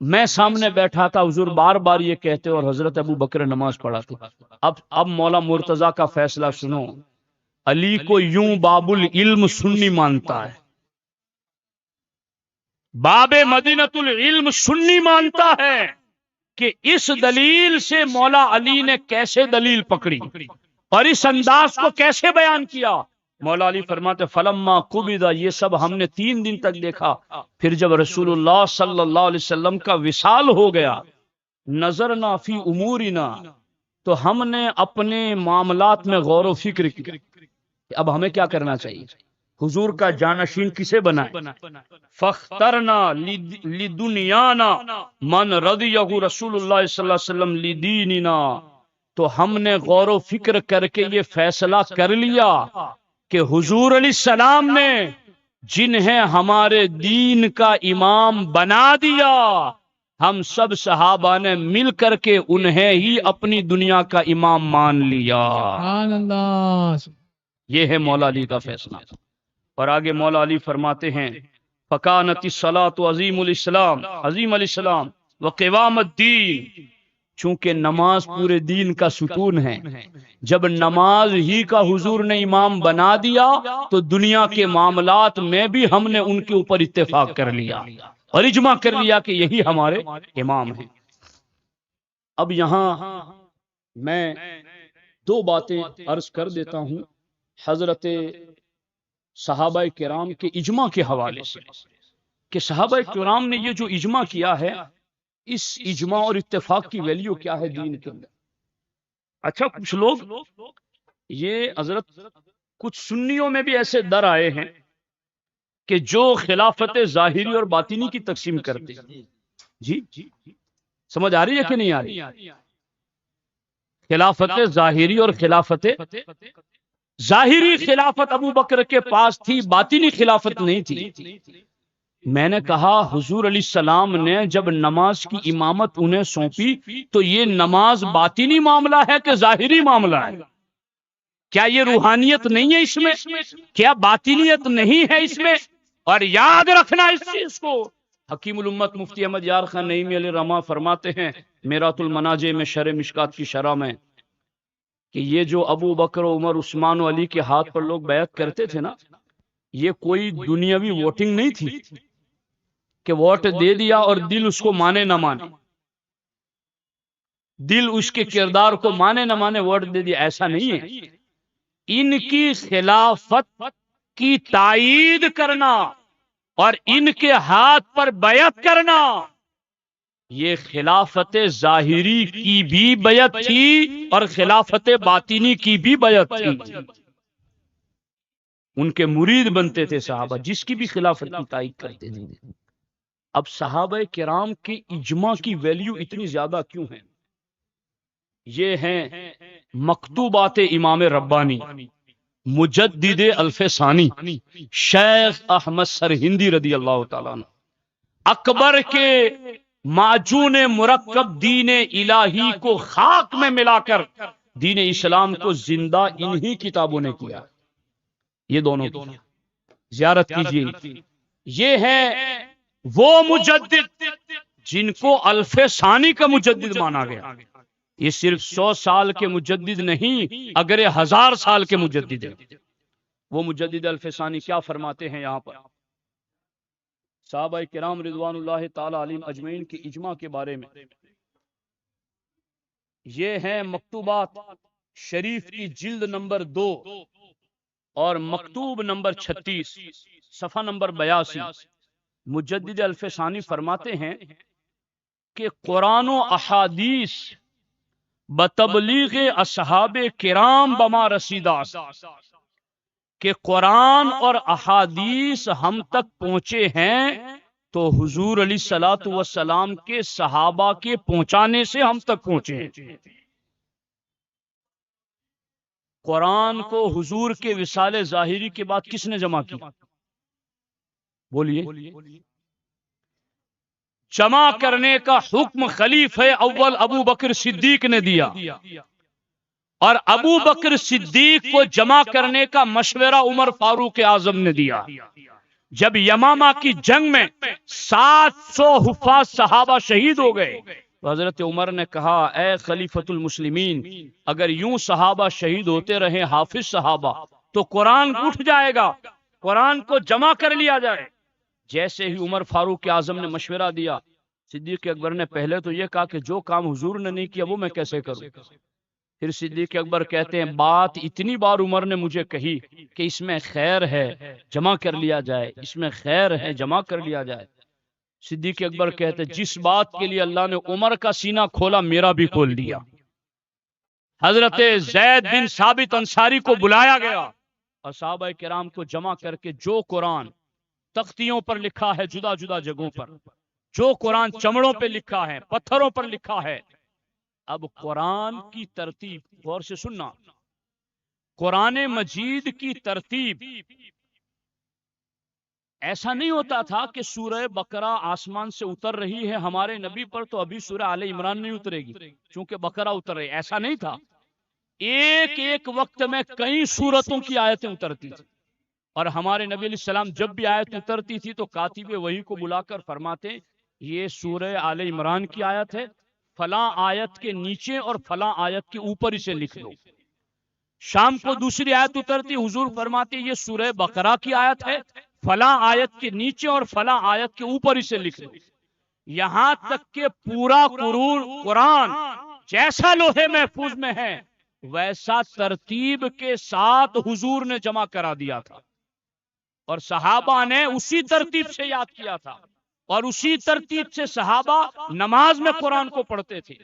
میں سامنے بیٹھا تھا, حضور بار بار یہ کہتے اور حضرت ابو بکر نماز پڑھاتے. اب مولا مرتضی کا فیصلہ سنو, علی کو یوں باب العلم سنی مانتا ہے, باب مدینۃ العلم سنی مانتا ہے کہ اس دلیل سے مولا علی نے کیسے دلیل پکڑی اور اس انداز کو کیسے بیان کیا. مولا علی فرماتے فلما قبض, یہ سب ہم نے 3 دن تک دیکھا, پھر جب رسول اللہ صلی اللہ علیہ وسلم کا وصال ہو گیا نظرنا فی امورنا, تو ہم نے اپنے معاملات میں غور و فکر کی کہ اب ہمیں کیا کرنا چاہیے, حضور کا جانشین کسے بنائے. فاخترنا لدنیانا من رضیہ رسول اللہ صلی اللہ علیہ وسلم لدیننا, تو ہم نے غور و فکر کر کے یہ فیصلہ کر لیا کہ حضور علیہ السلام نے جنہیں ہمارے دین کا امام بنا دیا, ہم سب صحابہ نے مل کر کے انہیں ہی اپنی دنیا کا امام مان لیا. سبحان اللہ. یہ ہے مولا علی کا فیصلہ. اور آگے مولا علی فرماتے ہیں فکانت الصلاۃ عظیم الاسلام, عظیم الاسلام وقوام الدین, چونکہ نماز پورے دین کا ستون ہے, جب نماز ہی کا حضور نے امام بنا دیا تو دنیا کے معاملات میں بھی ہم نے ان کے اوپر اتفاق کر لیا اور اجماع کر لیا کہ یہی ہمارے امام ہیں. اب یہاں میں 2 باتیں عرض کر دیتا ہوں حضرت صحابہ کرام کے اجماع کے حوالے سے, کہ صحابہ کرام نے یہ جو اجماع کیا ہے, اس اجماع اور اتفاق کی ویلیو کیا ہے دین کے اندر. اچھا کچھ لوگ یہ حضرت کچھ سنیوں میں بھی ایسے در آئے ہیں کہ جو خلافت ظاہری اور باطنی کی تقسیم کرتے ہیں. جی سمجھ آ رہی ہے کہ نہیں آ رہی؟ خلافت ظاہری اور خلافت ظاہری خلافت ابو بکر کے پاس تھی، باطنی خلافت نہیں تھی. میں نے کہا حضور علیہ السلام نے جب نماز کی امامت انہیں سونپی تو یہ نماز باطنی معاملہ ہے کہ ظاہری معاملہ ہے؟ کیا یہ روحانیت نہیں ہے اس میں؟ کیا باطنیت نہیں ہے اس میں؟ اور یاد رکھنا اس چیز کو، حکیم الامت مفتی احمد یار خان نعیمی علیہ رحمہ فرماتے ہیں میرات المناجع میں شرح مشکات کی شرح میں کہ یہ جو ابو بکر و عمر عثمان و علی کے ہاتھ پر لوگ بیعت کرتے تھے نا، یہ کوئی دنیاوی ووٹنگ نہیں تھی کہ ووٹ دے دیا اور دل اس کو مانے نہ مانے، دل اس کے کردار کو مانے نہ مانے ووٹ دے دیا، ایسا نہیں ہے. ان کی خلافت کی تائید کرنا اور ان کے ہاتھ پر بیعت کرنا، یہ خلافت ظاہری کی بھی بیعت تھی اور خلافت باطنی کی بھی بیعت تھی. ان کے مرید بنتے تھے صحابہ، جس کی بھی خلافت کی تائید کرتے تھے. اب صحابہ کرام کے اجماع کی ویلیو اتنی زیادہ کیوں ہے؟ یہ ہیں مکتوبات امام ربانی مجدد الف ثانی شیخ احمد سرہندی رضی اللہ تعالیٰ عنہ، اکبر کے معجون مرکب دین الہی کو خاک میں ملا کر دین اسلام کو زندہ انہی کتابوں نے کیا. یہ دونوں کی زیارت کیجیے. یہ ہے وہ مجدد جن کو الف ثانی کا مجدد مانا گیا. یہ صرف 100 سال کے مجدد نہیں، اگر 1000 سال کے مجدد ہیں. وہ مجدد الف ثانی کیا فرماتے ہیں یہاں پر صحابہ کرام رضوان اللہ تعالی علیہم اجمعین کے اجماع کے بارے میں؟ یہ ہیں مکتوبات شریف کی جلد نمبر 2 اور مکتوب نمبر 36 صفحہ نمبر 82. مجدد الف ثانی فرماتے ہیں کہ قرآن و احادیث بتبلیغ اصحاب کرام بما رسیداست، کہ قرآن اور احادیث ہم تک پہنچے ہیں تو حضور علیہ الصلوۃ والسلام کے صحابہ کے پہنچانے سے ہم تک پہنچے ہیں. قرآن کو حضور کے وصال ظاہری کے بعد کس نے جمع کی؟ بولیے. جمع کرنے کا حکم خلیفہ اول ابو بکر صدیق نے دیا، اور ابو بکر صدیق کو جمع کرنے کا مشورہ عمر فاروق اعظم نے دیا. جب یمامہ کی جنگ میں 700 حفاظ صحابہ شہید ہو گئے تو حضرت عمر نے کہا اے خلیفۃ المسلمین، اگر یوں صحابہ شہید ہوتے رہے حافظ صحابہ تو قرآن اٹھ جائے گا، قرآن کو جمع کر لیا جائے. جیسے ہی عمر فاروق اعظم نے مشورہ دیا، صدیق اکبر نے پہلے تو یہ کہا کہ جو کام حضور نے نہیں کیا وہ میں کیسے کروں. پھر صدیق اکبر کہتے ہیں بات اتنی بار عمر نے مجھے کہی کہ اس میں خیر ہے جمع کر لیا جائے، اس میں خیر ہے جمع کر لیا جائے. صدیق اکبر کہتے جس بات کے لیے اللہ نے عمر کا سینہ کھولا میرا بھی کھول دیا. حضرت زید بن ثابت انصاری کو بلایا گیا اور صحابہ کرام کو جمع کر کے جو قرآن تختیوں پر لکھا ہے جدا جدا جگہوں پر، جو قرآن چمڑوں پہ لکھا ہے، پتھروں پر لکھا ہے، اب قرآن کی ترتیب غور سے سننا، قرآن مجید کی ترتیب ایسا نہیں ہوتا تھا کہ سورہ بقرہ آسمان سے اتر رہی ہے ہمارے نبی پر تو ابھی سورہ آل عمران نہیں اترے گی چونکہ بقرہ اتر رہی، ایسا نہیں تھا. ایک ایک وقت میں کئی سورتوں کی آیتیں اترتی تھی، اور ہمارے نبی علیہ السلام جب بھی آیت اترتی تھی تو کاتب وحی کو بلا کر فرماتے یہ سورہ آل عمران کی آیت ہے، فلاں آیت کے نیچے اور فلاں آیت کے اوپر اسے لکھ لو. شام کو دوسری آیت اترتی، حضور فرماتے یہ سورہ بقرہ کی آیت ہے، فلاں آیت کے نیچے اور فلاں آیت کے اوپر اسے لکھ لو. یہاں تک کہ پورا قرآن جیسا لوہے محفوظ میں ہے ویسا ترتیب کے ساتھ حضور نے جمع کرا دیا تھا، اور صحابہ نے اسی ترتیب سے یاد کیا تھا، اور اسی ترتیب سے صحابہ نماز میں قرآن کو پڑھتے تھے.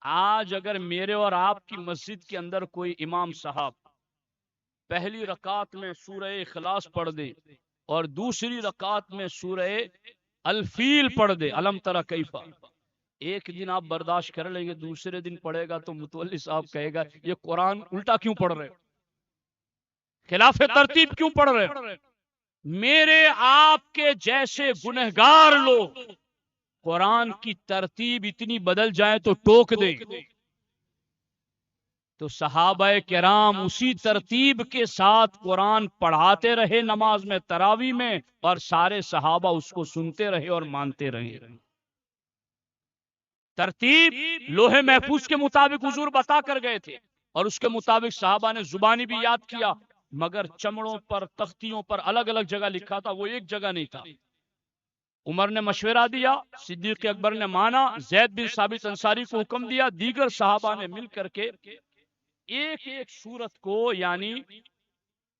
آج اگر میرے اور آپ کی مسجد کے اندر کوئی امام صاحب پہلی رکعت میں سورہ اخلاص پڑھ دے اور دوسری رکعت میں سورہ الفیل پڑھ دے علم تری کیف، ایک دن آپ برداشت کر لیں گے، دوسرے دن پڑھے گا تو متولی صاحب کہے گا یہ قرآن الٹا کیوں پڑھ رہے، خلاف ترتیب کیوں پڑھ رہے؟ میرے آپ کے جیسے گنہگار لوگ قرآن کی ترتیب اتنی بدل جائے تو ٹوک دیں، تو صحابہ کرام اسی ترتیب کے ساتھ قرآن پڑھاتے رہے نماز میں، تراویح میں، اور سارے صحابہ اس کو سنتے رہے اور مانتے رہے۔ ترتیب لوہے محفوظ کے مطابق حضور بتا کر گئے تھے، اور اس کے مطابق صحابہ نے زبانی بھی یاد کیا، مگر چمڑوں پر، تختیوں پر الگ الگ جگہ لکھا تھا، وہ ایک جگہ نہیں تھا۔ عمر نے مشورہ دیا، صدیق اکبر نے مانا، زید بن ثابت انصاری کو حکم دیا، دیگر صحابہ نے مل کر کے ایک ایک سورت کو، یعنی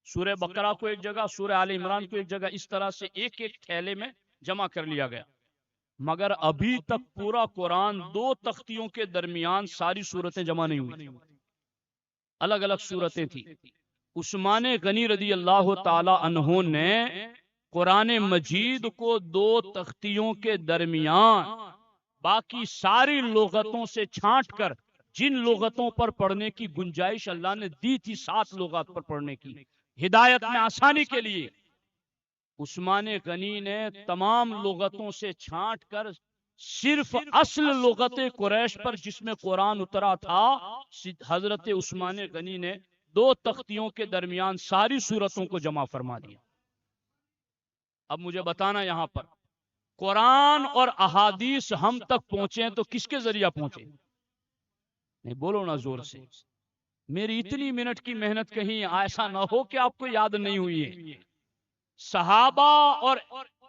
سورہ بقرہ کو ایک جگہ، سورہ آل عمران کو ایک جگہ، اس طرح سے ایک ایک تھیلے میں جمع کر لیا گیا۔ مگر ابھی تک پورا قرآن دو تختیوں کے درمیان ساری سورتیں جمع نہیں ہوئی، الگ الگ سورتیں تھیں۔ عثمان غنی رضی اللہ تعالی عنہ نے قرآن مجید کو دو تختیوں کے درمیان باقی ساری لغتوں سے چھانٹ کر، جن لغتوں پر پڑھنے کی گنجائش اللہ نے دی تھی 7 لغات پر پڑھنے کی ہدایت میں آسانی کے لیے، عثمان غنی نے تمام لغتوں سے چھانٹ کر صرف اصل لغت قریش پر جس میں قرآن اترا تھا، حضرت عثمان غنی نے 2 تختیوں کے درمیان ساری سورتوں کو جمع فرما دیا۔ اب مجھے بتانا یہاں پر قرآن اور احادیث ہم تک پہنچے تو کس کے ذریعہ پہنچے؟ نہیں بولو نا زور سے، میری اتنی منٹ کی محنت کہیں ایسا نہ ہو کہ آپ کو یاد نہیں ہوئی ہے۔ صحابہ اور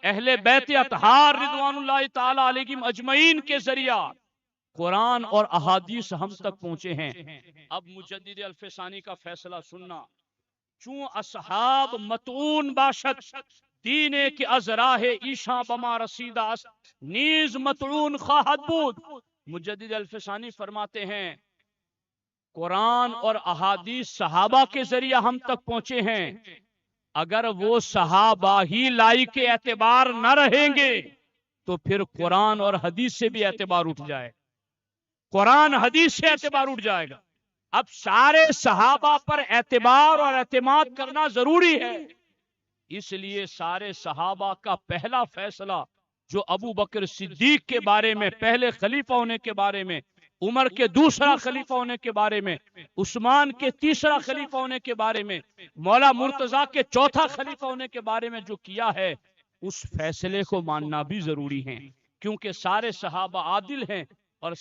اہل بیت اطہار رضوان اللہ تعالی علیہم اجمعین کے ذریعہ قرآن اور احادیث ہم تک پہنچے ہیں۔ اب مجدد الفسانی کا فیصلہ سننا، چون اصحاب متعون باشد دین کے از راہ ایشاں بما رسیدہ است نیز متعون خواہد بود۔ مجدد الفسانی فرماتے ہیں قرآن اور احادیث صحابہ کے ذریعہ ہم تک پہنچے ہیں، اگر وہ صحابہ ہی لائق اعتبار نہ رہیں گے تو پھر قرآن اور حدیث سے بھی اعتبار اٹھ جائے، قرآن حدیث سے اعتبار اٹھ جائے گا۔ اب سارے صحابہ پر اعتبار اور اعتماد کرنا ضروری ہے، اس لیے سارے صحابہ کا پہلا فیصلہ جو ابو بکر صدیق کے بارے میں پہلے خلیفہ ہونے کے بارے میں، عمر کے دوسرا خلیفہ ہونے کے بارے میں، عثمان کے تیسرا خلیفہ ہونے کے بارے میں، مولا مرتضیٰ کے چوتھا خلیفہ ہونے کے بارے میں جو کیا ہے، اس فیصلے کو ماننا بھی ضروری ہے، کیونکہ سارے صحابہ عادل ہیں اور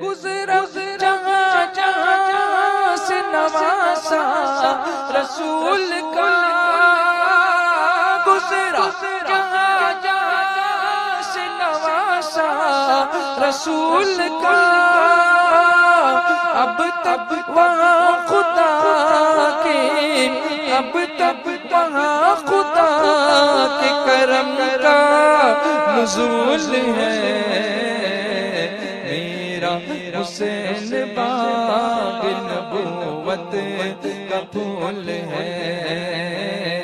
گزرا جہاں جہاں سے نواسا رسول کا، گزرا جہاں جہاں سے نواسا رسول کا۔ اب تک وہاں خدا کے، اب تک وہاں خدا کے کرم کا نزول ہے، میرا حسین باغ نبوت کا پھول ہے۔